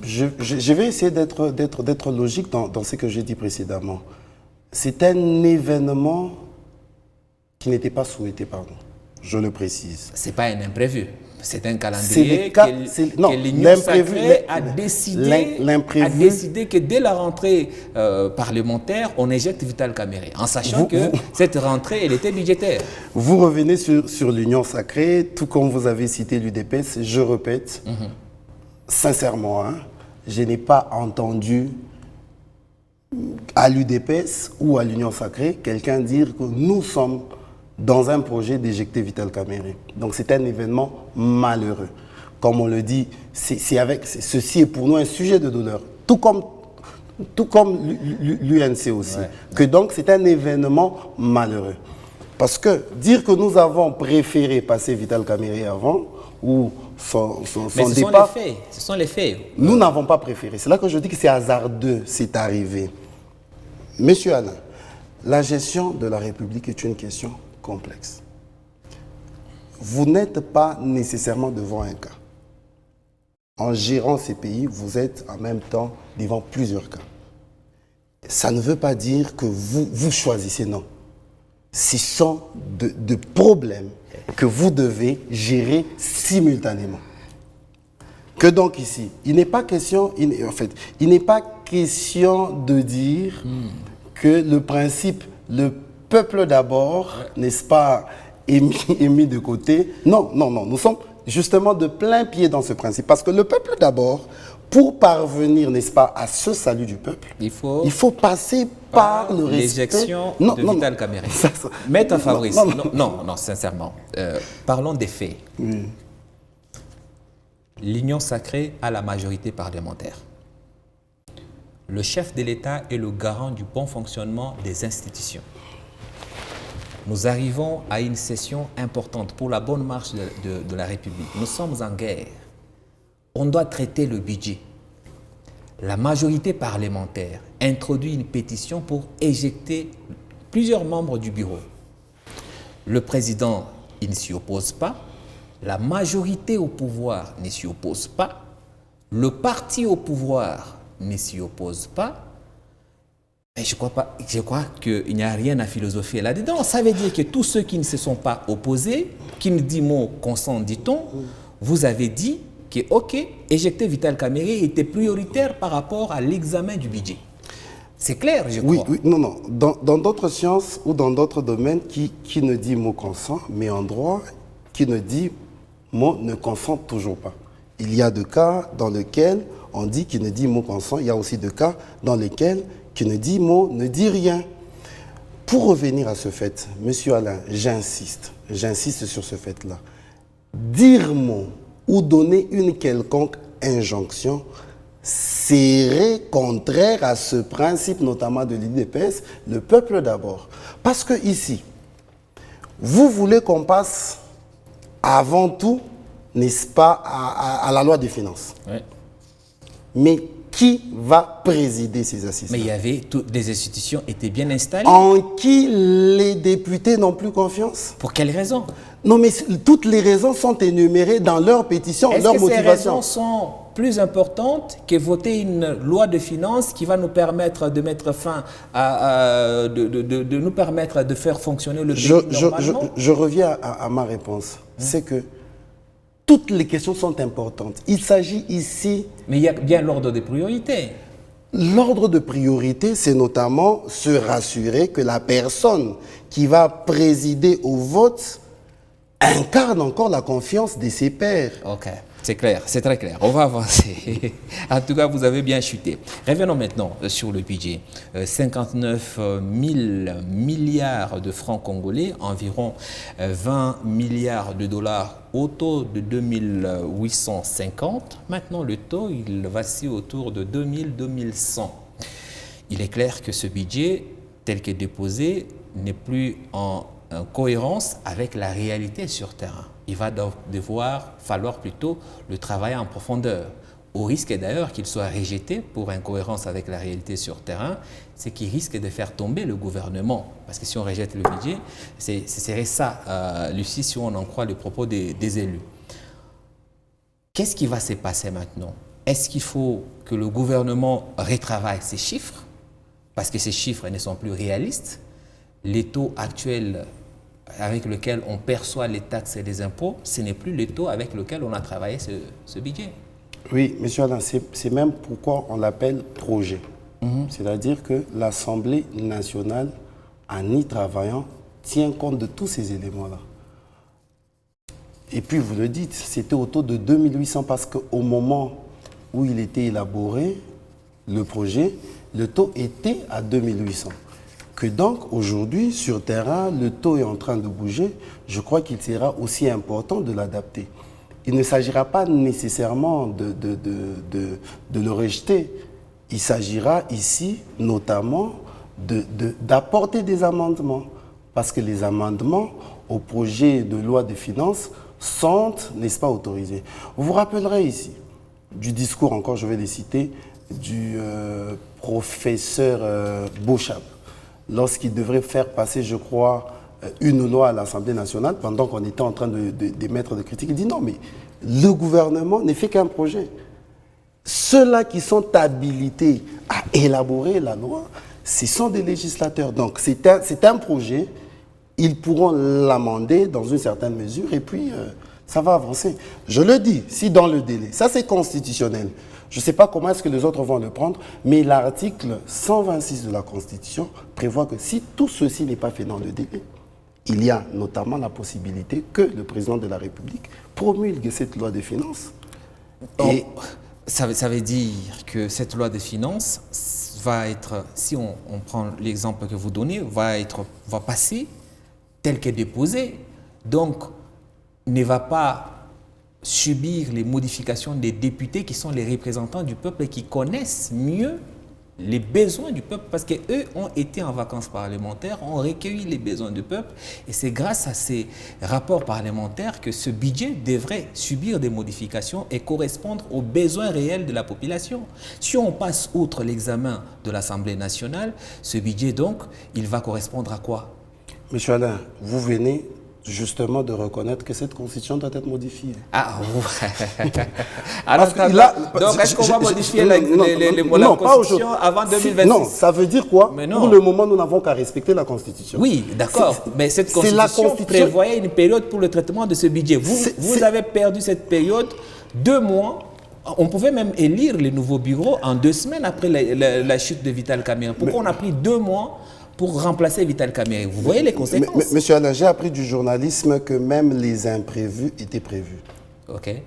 Je vais essayer d'être logique dans ce que j'ai dit précédemment. C'est un événement qui n'était pas souhaité par nous, je le précise. Ce n'est pas un imprévu, c'est un calendrier que l'Union sacrée a décidé que dès la rentrée parlementaire, on éjecte Vital Kamerhe, en sachant que cette rentrée, elle était budgétaire. Vous revenez sur l'Union sacrée, tout comme vous avez cité l'UDPS, je répète, sincèrement, je n'ai pas entendu à l'UDPS ou à l'Union sacrée quelqu'un dire que nous sommes dans un projet d'éjecter Vital Kamerhe. Donc c'est un événement malheureux. Comme on le dit, ceci est pour nous un sujet de douleur. Tout comme l'UNC aussi. Ouais. Que donc c'est un événement malheureux. Parce que dire que nous avons préféré passer Vital Kamerhe avant, ou son départ... Ce sont les faits. Nous n'avons pas préféré. C'est là que je dis que c'est hasardeux, c'est arrivé. Monsieur Alain, La gestion de la République est une question complexe. Vous n'êtes pas nécessairement devant un cas. En gérant ces pays, vous êtes en même temps devant plusieurs cas. Ça ne veut pas dire que vous choisissez, non. Ce sont de problèmes que vous devez gérer simultanément. Que donc ici, il n'est pas question de dire que le principe, le peuple d'abord, n'est-ce pas, est mis de côté. Non, nous sommes justement de plein pied dans ce principe. Parce que le peuple d'abord, pour parvenir, n'est-ce pas, à ce salut du peuple, il faut passer par le respect. L'éjection de Vital Kamerhe. Maître Fabrice, non, sincèrement. Parlons des faits. L'Union sacrée a la majorité parlementaire. Le chef de l'État est le garant du bon fonctionnement des institutions. Nous arrivons à une session importante pour la bonne marche de la République. Nous sommes en guerre. On doit traiter le budget. La majorité parlementaire introduit une pétition pour éjecter plusieurs membres du bureau. Le président, il ne s'y oppose pas. La majorité au pouvoir ne s'y oppose pas. Le parti au pouvoir ne s'y oppose pas. Et je crois qu'il n'y a rien à philosopher là-dedans. Ça veut dire que tous ceux qui ne se sont pas opposés, qui ne disent mot consent, dit-on, vous avez dit que, ok, éjecter Vital Kamerhe était prioritaire par rapport à l'examen du budget. C'est clair, je crois. Oui, non. Dans d'autres sciences ou dans d'autres domaines, qui ne dit mot consent, mais en droit, qui ne dit mot ne consent toujours pas. Il y a des cas dans lesquels on dit qu'il ne dit mot consent. Il y a aussi des cas dans lesquels qui ne dit mot ne dit rien. Pour revenir à ce fait, Monsieur Alain, j'insiste sur ce fait-là. Dire mot ou donner une quelconque injonction serait contraire à ce principe, notamment de l'UDPS, le peuple d'abord. Parce que ici, vous voulez qu'on passe avant tout, n'est-ce pas, à la loi des finances. Oui. Mais qui va présider ces assises? Mais il y avait des institutions étaient bien installées. En qui les députés n'ont plus confiance? Pour quelles raisons? Non, mais toutes les raisons sont énumérées dans leur pétition, leur motivation. Est-ce que ces raisons sont plus importantes que voter une loi de finances qui va nous permettre de mettre fin de nous permettre de faire fonctionner le pays normalement? Je reviens à ma réponse. C'est que toutes les questions sont importantes. Il s'agit ici... Mais il y a bien l'ordre des priorités. L'ordre de priorité, c'est notamment se rassurer que la personne qui va présider au vote incarne encore la confiance de ses pairs. Ok, c'est clair, c'est très clair. On va avancer. En tout cas, vous avez bien chuté. Revenons maintenant sur le budget. 59 000 milliards de francs congolais, environ 20 milliards de dollars au taux de 2850. Maintenant, le taux, il vacille autour de 2000-2100. Il est clair que ce budget, tel que déposé, n'est plus en cohérence avec la réalité sur terrain. Il va falloir plutôt le travailler en profondeur. Au risque d'ailleurs qu'il soit rejeté pour incohérence avec la réalité sur terrain, c'est qu'il risque de faire tomber le gouvernement. Parce que si on rejette le budget, ce serait ça, Lucie, si on en croit les propos des élus. Qu'est-ce qui va se passer maintenant? Est-ce qu'il faut que le gouvernement retravaille ces chiffres? Parce que ces chiffres ne sont plus réalistes. Les taux actuels avec lesquels on perçoit les taxes et les impôts, ce n'est plus les taux avec lesquels on a travaillé ce budget. Oui, monsieur Alain, c'est même pourquoi on l'appelle projet. C'est-à-dire que l'Assemblée nationale, en y travaillant, tient compte de tous ces éléments-là. Et puis, vous le dites, c'était autour de 2800 parce qu'au moment où il était élaboré, le projet, le taux était à 2800. Que donc, aujourd'hui, sur terrain, le taux est en train de bouger. Je crois qu'il sera aussi important de l'adapter. Il ne s'agira pas nécessairement de le rejeter. Il s'agira ici, notamment, d'apporter des amendements. Parce que les amendements au projet de loi de finances sont, n'est-ce pas, autorisés. Vous vous rappellerez ici du discours, encore je vais les citer, du professeur Beauchamp. lorsqu'il devrait faire passer, je crois, une loi à l'Assemblée nationale, pendant qu'on était en train d'émettre des critiques, il dit non, mais le gouvernement n'est fait qu'un projet. Ceux-là qui sont habilités à élaborer la loi, ce sont des législateurs. Donc c'est un projet, ils pourront l'amender dans une certaine mesure et puis ça va avancer. Je le dis, si dans le délai, ça c'est constitutionnel. Je ne sais pas comment est-ce que les autres vont le prendre, mais l'article 126 de la Constitution prévoit que si tout ceci n'est pas fait dans le délai, il y a notamment la possibilité que le président de la République promulgue cette loi de finances. Et ça veut dire que cette loi de finances va être, si on prend l'exemple que vous donnez, va passer tel qu'elle est déposée. Donc, ne va pas subir les modifications des députés qui sont les représentants du peuple et qui connaissent mieux les besoins du peuple, parce qu'eux ont été en vacances parlementaires, ont recueilli les besoins du peuple, et c'est grâce à ces rapports parlementaires que ce budget devrait subir des modifications et correspondre aux besoins réels de la population. Si on passe outre l'examen de l'Assemblée nationale, ce budget donc, il va correspondre à quoi? Monsieur Alain, vous venez justement de reconnaître que cette constitution doit être modifiée. Ah, alors, donc est-ce qu'on va modifier la constitution avant 2026? Non, ça veut dire quoi? Pour le moment, nous n'avons qu'à respecter la constitution. Oui, d'accord, mais cette constitution prévoyait une période pour le traitement de ce budget. Vous avez perdu cette période, 2 mois. On pouvait même élire les nouveaux bureaux en 2 semaines après la chute de Vital Kamerhe. Pourquoi on a pris 2 mois pour remplacer Vital Kamerhe? Vous voyez les conséquences. Monsieur Alain, j'ai appris du journalisme que même les imprévus étaient prévus. OK.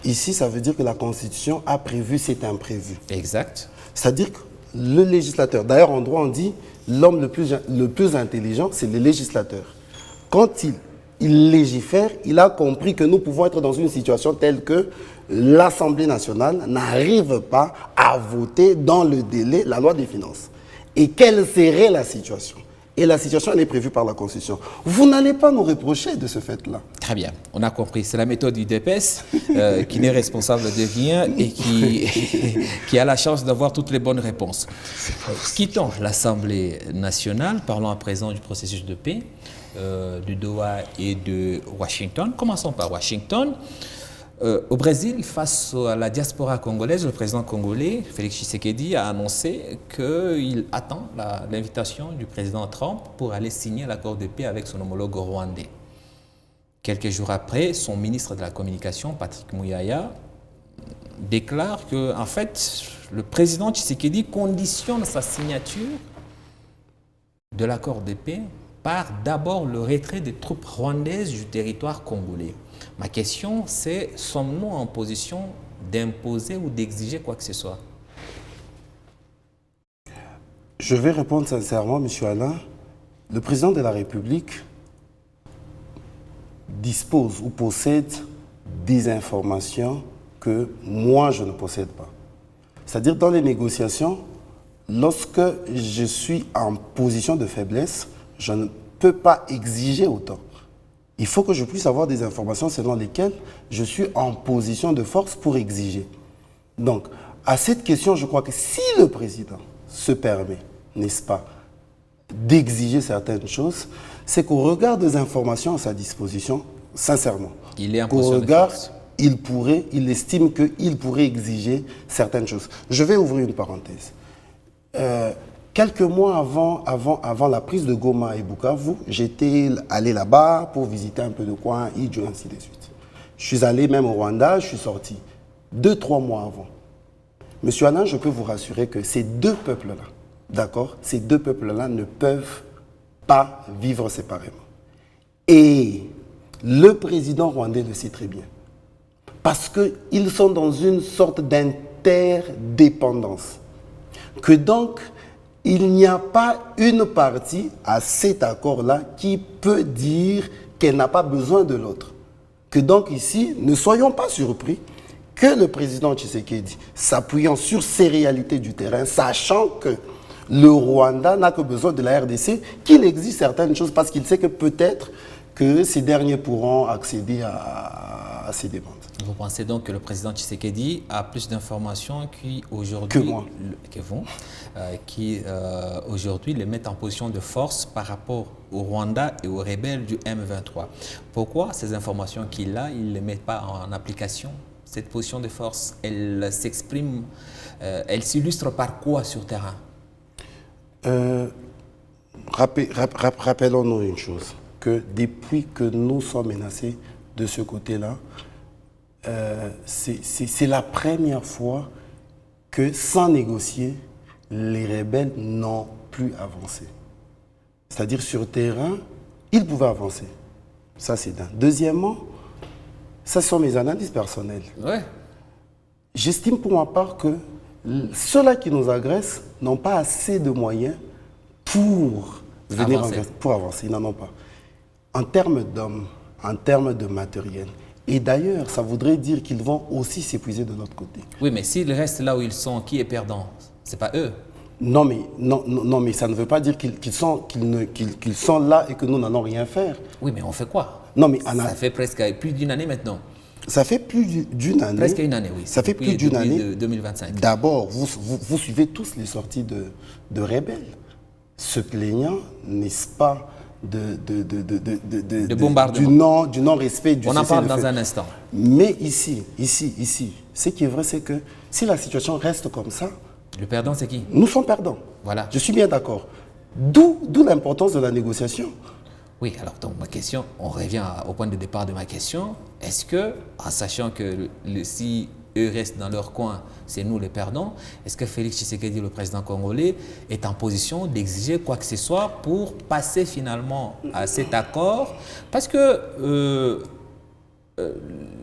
Ici, ça veut dire que la Constitution a prévu cet imprévu. Exact. C'est-à-dire que le législateur, d'ailleurs en droit on dit, l'homme le plus intelligent, c'est le législateur. Quand il légifère, il a compris que nous pouvons être dans une situation telle que l'Assemblée nationale n'arrive pas à voter dans le délai la loi des finances. Et quelle serait la situation? Et la situation, elle est prévue par la Constitution. Vous n'allez pas nous reprocher de ce fait-là. Très bien, on a compris. C'est la méthode du DPS qui n'est responsable de rien et qui a la chance d'avoir toutes les bonnes réponses. Quittons l'Assemblée nationale, parlons à présent du processus de paix, de Doha et de Washington. Commençons par Washington. Au Brésil, face à la diaspora congolaise, le président congolais, Félix Tshisekedi, a annoncé qu'il attend l'invitation du président Trump pour aller signer l'accord de paix avec son homologue rwandais. Quelques jours après, son ministre de la Communication, Patrick Muyaya, déclare que, en fait, le président Tshisekedi conditionne sa signature de l'accord de paix par d'abord le retrait des troupes rwandaises du territoire congolais. Ma question, c'est, sommes-nous en position d'imposer ou d'exiger quoi que ce soit? Je vais répondre sincèrement, M. Alain. Le président de la République dispose ou possède des informations que moi, je ne possède pas. C'est-à-dire, dans les négociations, lorsque je suis en position de faiblesse, je ne peux pas exiger autant. Il faut que je puisse avoir des informations selon lesquelles je suis en position de force pour exiger. Donc, à cette question, je crois que si le président se permet, n'est-ce pas, d'exiger certaines choses, c'est qu'au regard des informations à sa disposition, sincèrement, il est en qu'au regard, il estime qu'il pourrait exiger certaines choses. Je vais ouvrir une parenthèse. Quelques mois avant la prise de Goma et Bukavu, j'étais allé là-bas pour visiter un peu de coin, Idjo, ainsi de suite. Je suis allé même au Rwanda, je suis sorti 2-3 mois avant. Monsieur Alain, je peux vous rassurer que ces 2 peuples-là, d'accord, ces 2 peuples-là ne peuvent pas vivre séparément. Et le président rwandais le sait très bien. Parce qu'ils sont dans une sorte d'interdépendance. Que donc, il n'y a pas une partie à cet accord-là qui peut dire qu'elle n'a pas besoin de l'autre. Que donc ici, ne soyons pas surpris que le président Tshisekedi, s'appuyant sur ces réalités du terrain, sachant que le Rwanda n'a que besoin de la RDC, qu'il existe certaines choses parce qu'il sait que peut-être que ces derniers pourront accéder à à ces demandes. Vous pensez donc que le président Tshisekedi a plus d'informations Que moi. Que vous, qui aujourd'hui les mettent en position de force par rapport au Rwanda et aux rebelles du M23. Pourquoi ces informations qu'il a, il ne les met pas en application? Cette position de force, elle s'exprime, elle s'illustre par quoi sur terrain? Rappelons-nous une chose, que depuis que nous sommes menacés de ce côté-là, c'est la première fois que, sans négocier, les rebelles n'ont plus avancé. C'est-à-dire, sur terrain, ils pouvaient avancer. Ça, c'est d'un. Deuxièmement, ça sont mes analyses personnelles. Ouais. J'estime pour ma part que ceux-là qui nous agressent n'ont pas assez de moyens pour venir pour avancer. Ils n'en ont pas. En termes d'hommes, en termes de matériel. Et d'ailleurs, ça voudrait dire qu'ils vont aussi s'épuiser de notre côté. Oui, mais s'ils restent là où ils sont, qui est perdant? Ce n'est pas eux. Non, mais ça ne veut pas dire qu'ils sont là et que nous n'allons rien faire. Oui, mais on fait quoi? Non, mais ça fait presque plus d'une année maintenant. Ça fait plus d'une année. Presque une année, oui. Ça fait plus d'une année. 2025. D'abord, vous suivez tous les sorties de rebelles, se plaignant, n'est-ce pas, bombardement. Du non-respect du On en parle cessez-le-feu. dans un instant. Mais ici, ce qui est vrai, c'est que si la situation reste comme ça, le perdant, c'est qui? Nous sommes perdants. Voilà. Je suis bien d'accord. D'où l'importance de la négociation. Oui, alors donc ma question, on revient au point de départ de ma question. Est-ce que, en sachant que si eux restent dans leur coin, c'est nous les perdants, est-ce que Félix Tshisekedi, le président congolais, est en position d'exiger quoi que ce soit pour passer finalement à cet accord? Parce que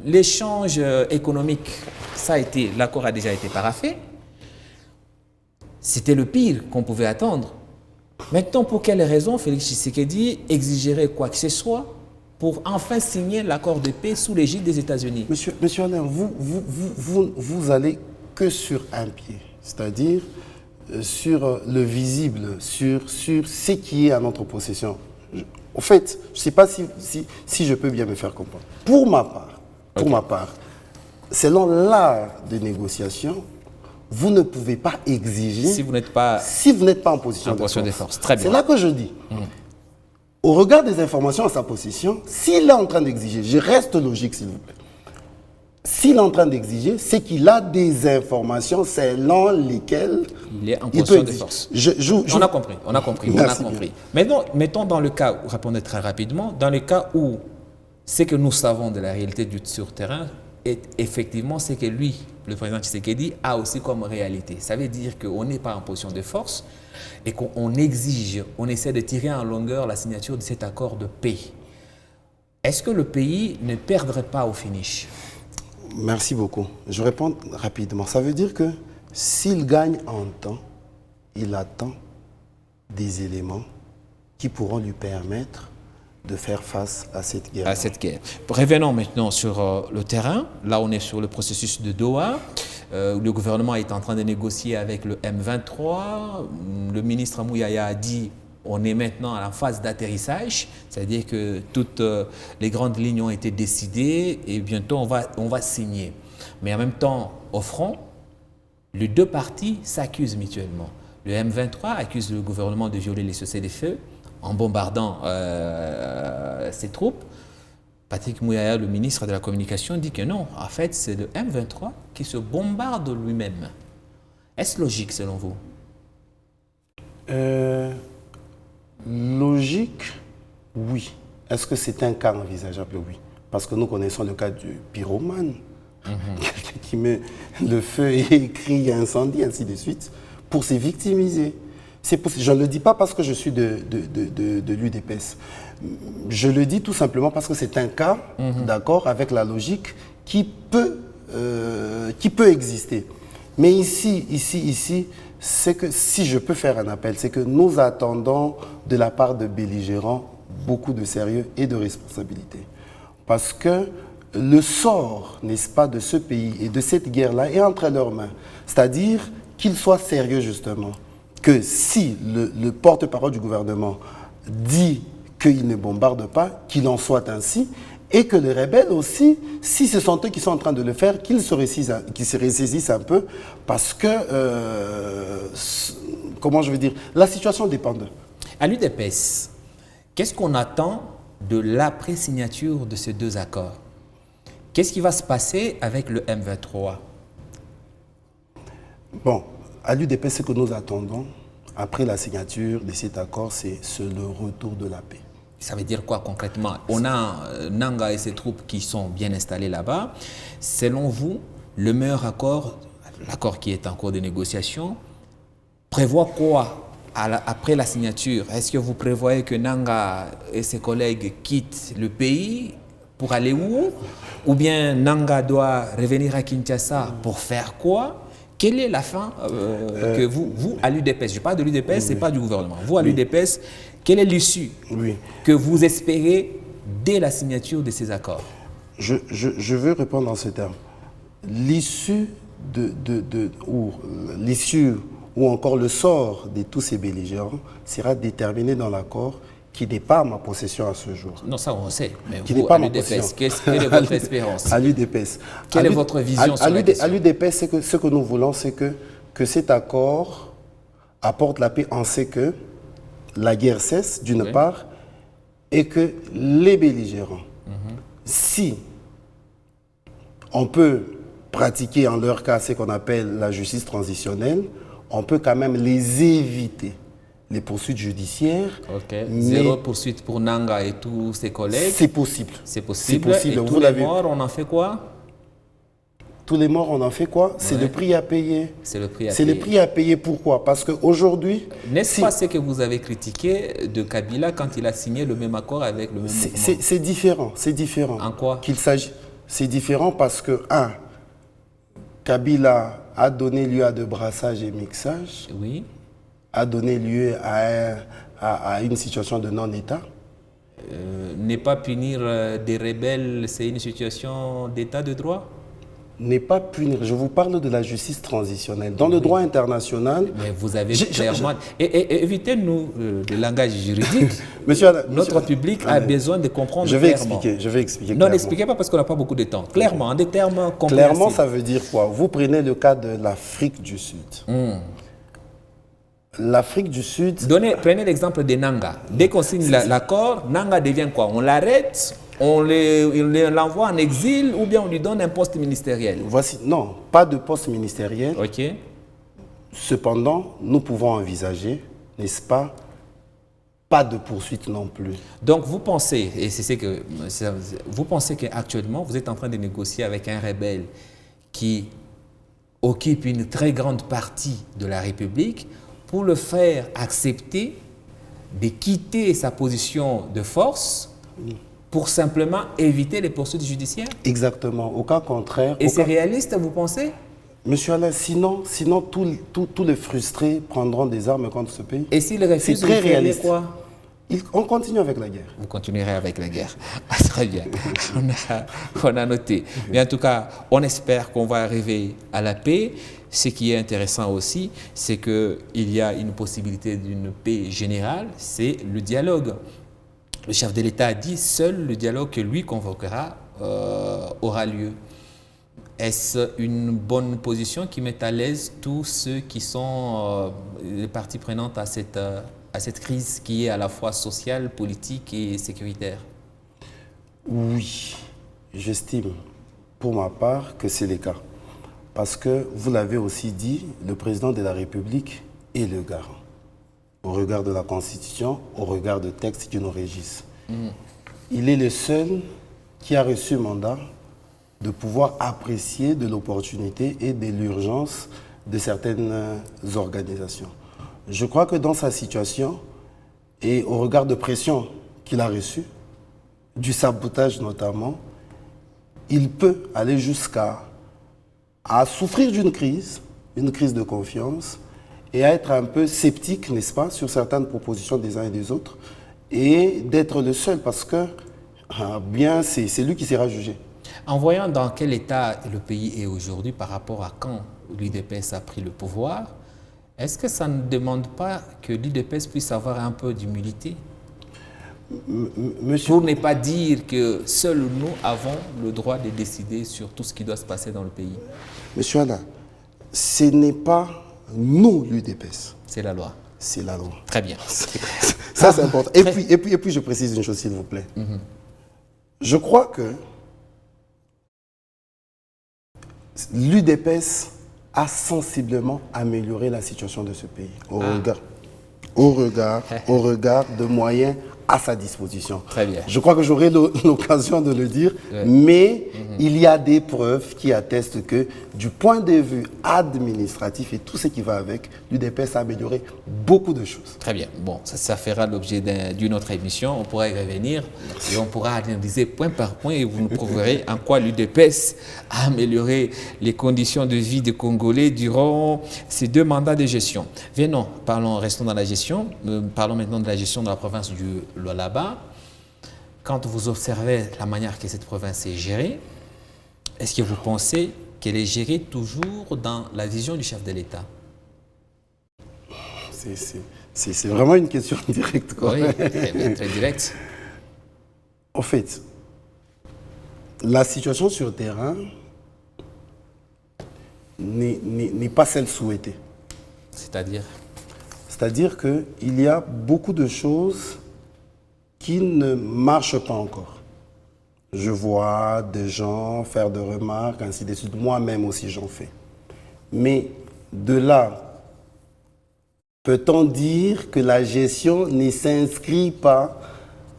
l'échange économique, l'accord a déjà été paraphé. C'était le pire qu'on pouvait attendre. Maintenant, pour quelles raisons Félix Tshisekedi exigerait quoi que ce soit pour enfin signer l'accord de paix sous l'égide des États-Unis? Monsieur Alain, vous allez que sur un pied, c'est-à-dire sur le visible, sur ce qui est à notre possession. En fait, je ne sais pas si je peux bien me faire comprendre. Pour ma part, selon l'art de négociation, vous ne pouvez pas exiger si vous n'êtes pas en position de force. Très bien. C'est là que je dis. Au regard des informations à sa possession, s'il est en train d'exiger, je reste logique s'il vous plaît, s'il est en train d'exiger, c'est qu'il a des informations selon lesquelles il est en position de force. On a compris. Maintenant, mettons dans le cas, répondez très rapidement, dans le cas où ce que nous savons de la réalité sur terrain, est effectivement ce que lui, le président Tshisekedi, a aussi comme réalité. Ça veut dire qu'on n'est pas en position de force et qu'on exige, on essaie de tirer en longueur la signature de cet accord de paix. Est-ce que le pays ne perdrait pas au finish? Merci beaucoup. Je réponds rapidement. Ça veut dire que s'il gagne en temps, il attend des éléments qui pourront lui permettre de faire face à cette guerre. Revenons maintenant sur le terrain. Là, on est sur le processus de Doha. Le gouvernement est en train de négocier avec le M23. Le ministre Mouyaya a dit on est maintenant à la phase d'atterrissage, c'est-à-dire que toutes les grandes lignes ont été décidées et bientôt on va signer. Mais en même temps, au front, les deux parties s'accusent mutuellement. Le M23 accuse le gouvernement de violer les cessez-le-feu en bombardant ses troupes. Patrick Mouyaya, le ministre de la Communication, dit que non, en fait, c'est le M23 qui se bombarde lui-même. Est-ce logique selon vous? Logique, oui. Est-ce que c'est un cas envisageable? Oui. Parce que nous connaissons le cas du pyromane, quelqu'un qui met le feu et crie incendie, ainsi de suite, pour se victimiser. Je ne le dis pas parce que je suis de l'UDPS. Je le dis tout simplement parce que c'est un cas, d'accord, avec la logique qui peut exister. Mais ici, c'est que si je peux faire un appel, c'est que nous attendons de la part de belligérants beaucoup de sérieux et de responsabilité. Parce que le sort, n'est-ce pas, de ce pays et de cette guerre-là est entre leurs mains. C'est-à-dire qu'ils soient sérieux, justement. Que si le porte-parole du gouvernement dit qu'il ne bombarde pas, qu'il en soit ainsi, Et que les rebelles aussi, si ce sont eux qui sont en train de le faire, qu'ils se ressaisissent un peu, parce que, comment je veux dire, la situation dépend d'eux. À l'UDPS, qu'est-ce qu'on attend de l'après-signature de ces deux accords? Qu'est-ce qui va se passer avec le M23? Bon, à l'UDPS, ce que nous attendons, après la signature de cet accord, c'est le retour de la paix. Ça veut dire quoi concrètement? On a Nanga et ses troupes qui sont bien installées là-bas. Selon vous, le meilleur accord, l'accord qui est en cours de négociation, prévoit quoi après la signature? Est-ce que vous prévoyez que Nanga et ses collègues quittent le pays pour aller où? Ou bien Nanga doit revenir à Kinshasa pour faire quoi? Quelle est la fin que vous, à l'UDPS, je parle de l'UDPS, ce n'est pas du gouvernement, vous à l'UDPS, quelle est l'issue que vous espérez dès la signature de ces accords? Je veux répondre en ces termes. L'issue l'issue ou encore le sort de tous ces belligérants sera déterminé dans l'accord qui n'est pas à ma possession à ce jour. Non, ça on sait, mais qui vous, n'est pas à ma l'UDPS, possession. quelle est votre espérance? À l'UDPS. Quelle est votre vision sur la question? À l'UDPS, ce que nous voulons, c'est que cet accord apporte la paix en ce que la guerre cesse, d'une part, et que les belligérants, si on peut pratiquer en leur cas ce qu'on appelle la justice transitionnelle, on peut quand même les éviter les poursuites judiciaires. Zéro poursuite pour Nanga et tous ses collègues. C'est possible. C'est possible. Et vous tous les morts, on en fait quoi? Tous les morts, on en fait quoi? C'est le prix à payer. C'est le prix à payer. C'est le prix à payer. Pourquoi? Parce qu'aujourd'hui... N'est-ce pas ce que vous avez critiqué de Kabila quand il a signé le même accord avec le même mouvement? C'est différent. C'est différent. En quoi? C'est différent parce que, Kabila a donné lieu à de brassages et mixages. Oui. A donné lieu à une situation de non-État. Ne pas punir des rebelles, c'est une situation d'état de droit? Ne pas punir. Je vous parle de la justice transitionnelle. Dans le droit international... Mais vous avez clairement... Et évitez-nous le langage juridique. Notre public a besoin de comprendre clairement. Je vais expliquer Non, clairement. n'expliquez pas parce qu'on n'a pas beaucoup de temps. Clairement, en des termes compréhensibles. Clairement, ça veut dire quoi? Vous prenez le cas de l'Afrique du Sud. L'Afrique du Sud... Prenez l'exemple de Nanga. Dès qu'on signe l'accord, Nanga devient quoi? On l'arrête, on l'envoie en exil ou bien on lui donne un poste ministériel? Non, pas de poste ministériel. Ok. Cependant, nous pouvons envisager, n'est-ce pas de poursuite non plus. Donc vous pensez, et c'est ce que vous pensez qu'actuellement vous êtes en train de négocier avec un rebelle qui occupe une très grande partie de la République pour le faire accepter de quitter sa position de force pour simplement éviter les poursuites judiciaires? Exactement. Au cas contraire... Et c'est réaliste, vous pensez? Monsieur Alain, sinon tous les frustrés prendront des armes contre ce pays. Et s'ils refusent, c'est très réaliste. Quoi? On continue avec la guerre. Vous continuerez avec la guerre. Très bien. On a noté. Mais en tout cas, on espère qu'on va arriver à la paix. Ce qui est intéressant aussi, c'est qu'il y a une possibilité d'une paix générale, c'est le dialogue. Le chef de l'État a dit seul le dialogue que lui convoquera aura lieu. Est-ce une bonne position qui met à l'aise tous ceux qui sont les parties prenantes à cette crise qui est à la fois sociale, politique et sécuritaire? Oui, j'estime pour ma part que c'est le cas. Parce que, vous l'avez aussi dit, le président de la République est le garant. Au regard de la Constitution, au regard de textes qui nous régissent. Il est le seul qui a reçu mandat de pouvoir apprécier de l'opportunité et de l'urgence de certaines organisations. Je crois que dans sa situation, et au regard de pression qu'il a reçue, du sabotage notamment, il peut aller jusqu'à souffrir d'une crise de confiance, et à être un peu sceptique, n'est-ce pas, sur certaines propositions des uns et des autres, et d'être le seul, parce que bien c'est lui qui sera jugé. En voyant dans quel état le pays est aujourd'hui par rapport à quand l'UDPS a pris le pouvoir, est-ce que ça ne demande pas que l'UDPS puisse avoir un peu d'humilité? Monsieur, pour ne pas dire que seuls nous avons le droit de décider sur tout ce qui doit se passer dans le pays. Monsieur Alain, ce n'est pas nous l'UDPS, C'est la loi. c'est la loi. Très bien. Ça, c'est important. Et puis, je précise une chose, s'il vous plaît. Je crois que l'UDPS a sensiblement amélioré la situation de ce pays au regard de moyens à sa disposition. Très bien. Je crois que j'aurai l'occasion de le dire, mais il y a des preuves qui attestent que du point de vue administratif et tout ce qui va avec, l'UDPS a amélioré beaucoup de choses. Très bien. Bon, ça fera l'objet d'une autre émission. On pourra y revenir et on pourra analyser point par point et vous nous prouverez en quoi l'UDPS a amélioré les conditions de vie des Congolais durant ces 2 mandats de gestion. Venons, restons dans la gestion. Parlons maintenant de la gestion de la province du Lualaba. Quand vous observez la manière que cette province est gérée, est-ce que vous pensez qu'elle est gérée toujours dans la vision du chef de l'État? C'est vraiment une question directe, quoi. Oui, très directe. En fait, la situation sur le terrain n'est pas celle souhaitée. C'est-à-dire? C'est-à-dire qu'il y a beaucoup de choses qui ne marchent pas encore. Je vois des gens faire des remarques, ainsi de suite. Moi-même aussi, j'en fais. Mais de là, peut-on dire que la gestion ne s'inscrit pas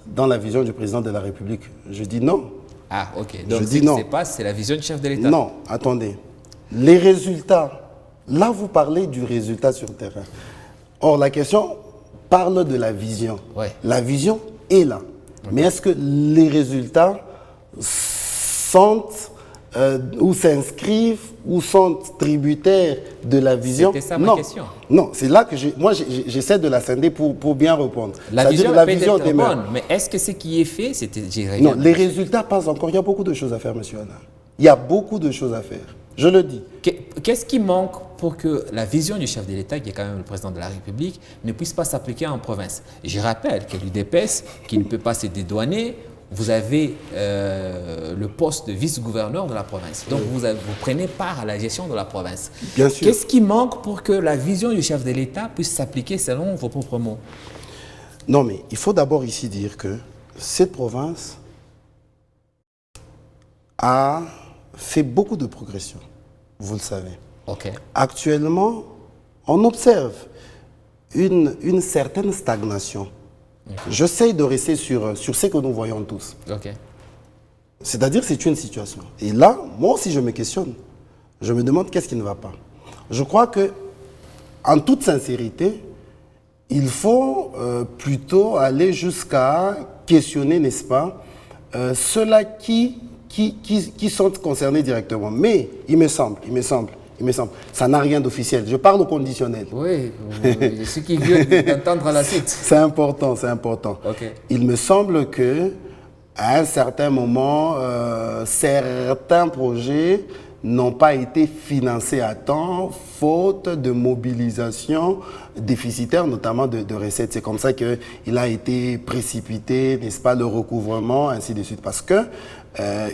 dans la vision du président de la République? Je dis non. Ah, ok. Donc, je ce dis qui non. se passe, c'est la vision du chef de l'État. Non, attendez. Les résultats, là, vous parlez du résultat sur le terrain. Or, la question parle de la vision. Ouais. La vision est là. Okay. Mais est-ce que les résultats sont ou s'inscrivent ou sont tributaires de la vision? C'était ça ma question. Non, c'est là que j'essaie de la scinder pour bien répondre. La vision peut être bonne, mais est-ce que ce qui est fait, c'était géré? Non, les résultats, pas encore. Il y a beaucoup de choses à faire, monsieur Anna. Il y a beaucoup de choses à faire. Je le dis. Qu'est-ce qui manque pour que la vision du chef de l'État, qui est quand même le président de la République, ne puisse pas s'appliquer en province? Je rappelle que l'UDPS, qui ne peut pas se dédouaner, vous avez le poste de vice-gouverneur de la province. Donc, vous prenez part à la gestion de la province. Bien sûr. Qu'est-ce qui manque pour que la vision du chef de l'État puisse s'appliquer selon vos propres mots? Non, mais il faut d'abord ici dire que cette province a fait beaucoup de progression, vous le savez. Okay. Actuellement, on observe une certaine stagnation. Okay. J'essaie de rester sur ce que nous voyons tous. Okay. C'est-à-dire que c'est une situation. Et là, moi aussi, je me questionne. Je me demande qu'est-ce qui ne va pas. Je crois que, en toute sincérité, il faut plutôt aller jusqu'à questionner, n'est-ce pas, ceux-là qui sont concernés directement. Mais il me semble, ça n'a rien d'officiel. Je parle au conditionnel. Oui, ce qui vient d'entendre à la suite. C'est important, c'est important. Okay. Il me semble que à un certain moment, certains projets n'ont pas été financés à temps, faute de mobilisation déficitaire, notamment de recettes. C'est comme ça qu'il a été précipité, n'est-ce pas, le recouvrement, ainsi de suite. Parce que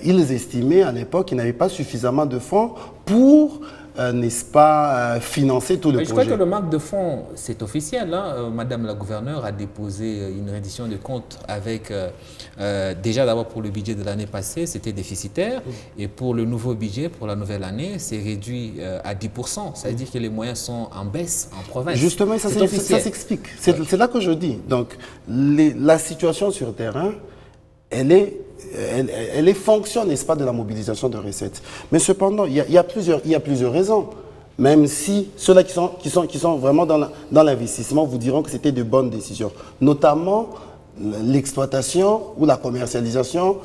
ils estimaient à l'époque qu'ils n'avaient pas suffisamment de fonds pour, n'est-ce pas, financer tout le projet. Je crois que le manque de fonds, c'est officiel. Hein? Madame la gouverneure a déposé une reddition de comptes avec, déjà d'abord pour le budget de l'année passée, c'était déficitaire. Et pour le nouveau budget, pour la nouvelle année, c'est réduit à 10%. Ça veut dire que les moyens sont en baisse en province. Justement, ça s'explique. C'est là que je dis. Donc, la situation sur le terrain, elle est fonction, n'est-ce pas, de la mobilisation de recettes. Mais cependant, il y a plusieurs raisons. Même si ceux-là qui sont vraiment dans l'investissement vous diront que c'était de bonnes décisions. Notamment l'exploitation ou la commercialisation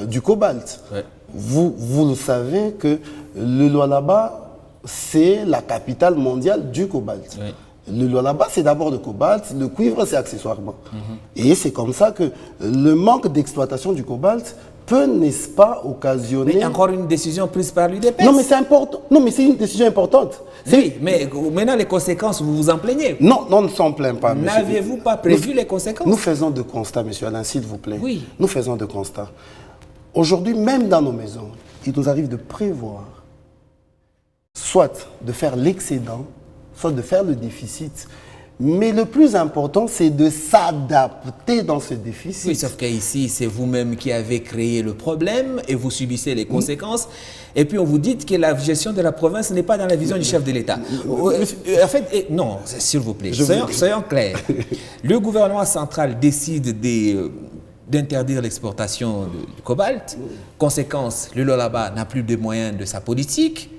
du cobalt. Ouais. Vous le savez que le Lualaba, c'est la capitale mondiale du cobalt. Ouais. Le Lualaba, c'est d'abord le cobalt, le cuivre, c'est accessoirement. Et c'est comme ça que le manque d'exploitation du cobalt peut, n'est-ce pas, occasionner... Mais encore une décision prise par l'UDPS. Non, mais c'est important. Non, mais c'est une décision importante. Oui, mais maintenant les conséquences, vous vous en plaignez. Non, non, on ne s'en plaint pas, monsieur. N'avez-vous pas prévu les conséquences? Nous faisons de constats, monsieur Alain, s'il vous plaît. Oui. Nous faisons de constats. Aujourd'hui, même dans nos maisons, il nous arrive de prévoir soit de faire l'excédent, soit de faire le déficit. Mais le plus important, c'est de s'adapter dans ce déficit. Oui, sauf qu'ici, c'est vous-même qui avez créé le problème et vous subissez les conséquences. Et puis, on vous dit que la gestion de la province n'est pas dans la vision du chef de l'État. En fait, non, s'il vous plaît, soyons clairs. Le gouvernement central décide d'interdire l'exportation du cobalt. Conséquence, le Lolaba n'a plus de moyens de sa politique.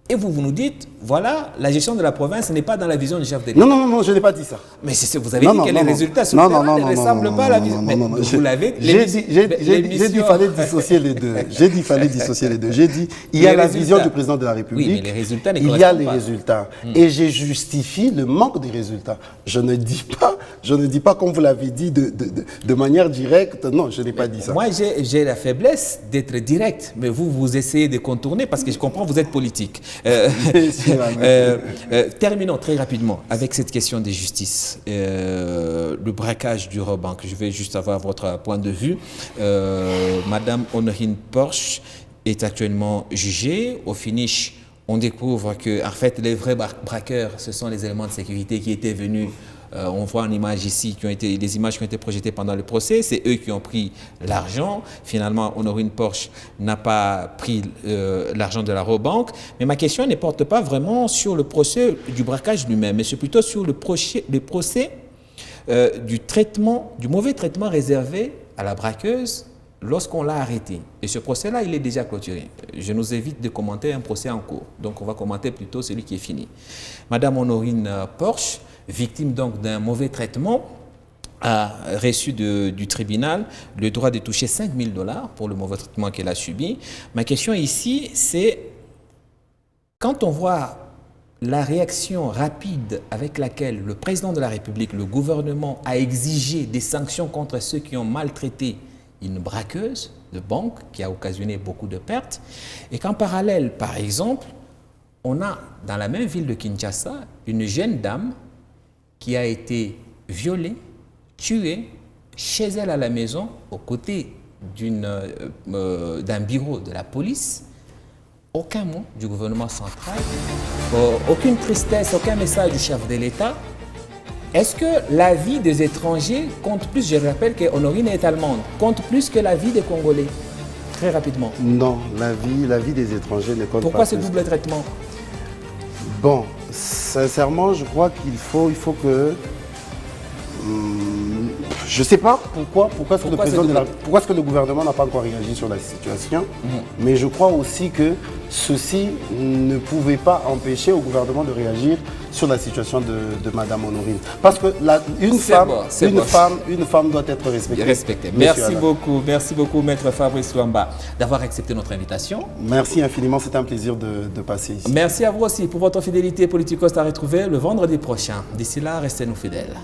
Et vous nous dites, voilà, la gestion de la province n'est pas dans la vision du chef de l'État. Non, non, non, je n'ai pas dit ça. Mais vous avez dit que les résultats sur le terrain ne ressemblent pas à la vision. Mais vous l'avez... J'ai dit qu'il fallait dissocier les deux. J'ai dit qu'il fallait dissocier les deux. J'ai dit, il y a la vision du président de la République. Oui, mais les résultats ne il y a les résultats. Et je justifie le manque des résultats. Je ne dis pas comme vous l'avez dit de manière directe. Non, je n'ai pas dit ça. Moi, j'ai la faiblesse d'être direct. Mais vous essayez de contourner parce que je comprends, vous êtes politique. Terminons très rapidement avec cette question de justice. Le braquage du Robank. Je vais juste avoir votre point de vue. Madame Honorine Porsche est actuellement jugée. Au finish, on découvre que en fait, les vrais braqueurs, ce sont les éléments de sécurité qui étaient venus. On voit en image ici, des images qui ont été projetées pendant le procès. C'est eux qui ont pris l'argent. Finalement, Honorine Porsche n'a pas pris l'argent de la Robank. Mais ma question ne porte pas vraiment sur le procès du braquage lui-même, mais c'est plutôt sur le procès du mauvais traitement réservé à la braqueuse lorsqu'on l'a arrêtée. Et ce procès-là, il est déjà clôturé. Je nous évite de commenter un procès en cours. Donc, on va commenter plutôt celui qui est fini. Madame Honorine Porsche, victime donc d'un mauvais traitement, a reçu du tribunal le droit de toucher 5 000 $ pour le mauvais traitement qu'elle a subi. Ma question ici, c'est quand on voit la réaction rapide avec laquelle le président de la République, le gouvernement, a exigé des sanctions contre ceux qui ont maltraité une braqueuse de banque qui a occasionné beaucoup de pertes, et qu'en parallèle, par exemple, on a dans la même ville de Kinshasa une jeune dame qui a été violée, tuée chez elle à la maison, aux côtés d'un bureau de la police. Aucun mot du gouvernement central, aucune tristesse, aucun message du chef de l'État. Est-ce que la vie des étrangers compte plus, je rappelle qu'Honorine est allemande, compte plus que la vie des Congolais? Très rapidement. Non, la vie des étrangers ne compte pas. Pourquoi ce double traitement? Bon, sincèrement, je crois qu'il faut que... je ne sais pas pourquoi est-ce que le gouvernement n'a pas encore réagi sur la situation, mais je crois aussi que ceci ne pouvait pas empêcher au gouvernement de réagir sur la situation de Madame Honorine. Parce que une femme doit être respectée. Merci beaucoup, Maître Fabrice Luamba, d'avoir accepté notre invitation. Merci infiniment, c'est un plaisir de passer ici. Merci à vous aussi pour votre fidélité. Politicos à retrouver le vendredi prochain. D'ici là, restez-nous fidèles.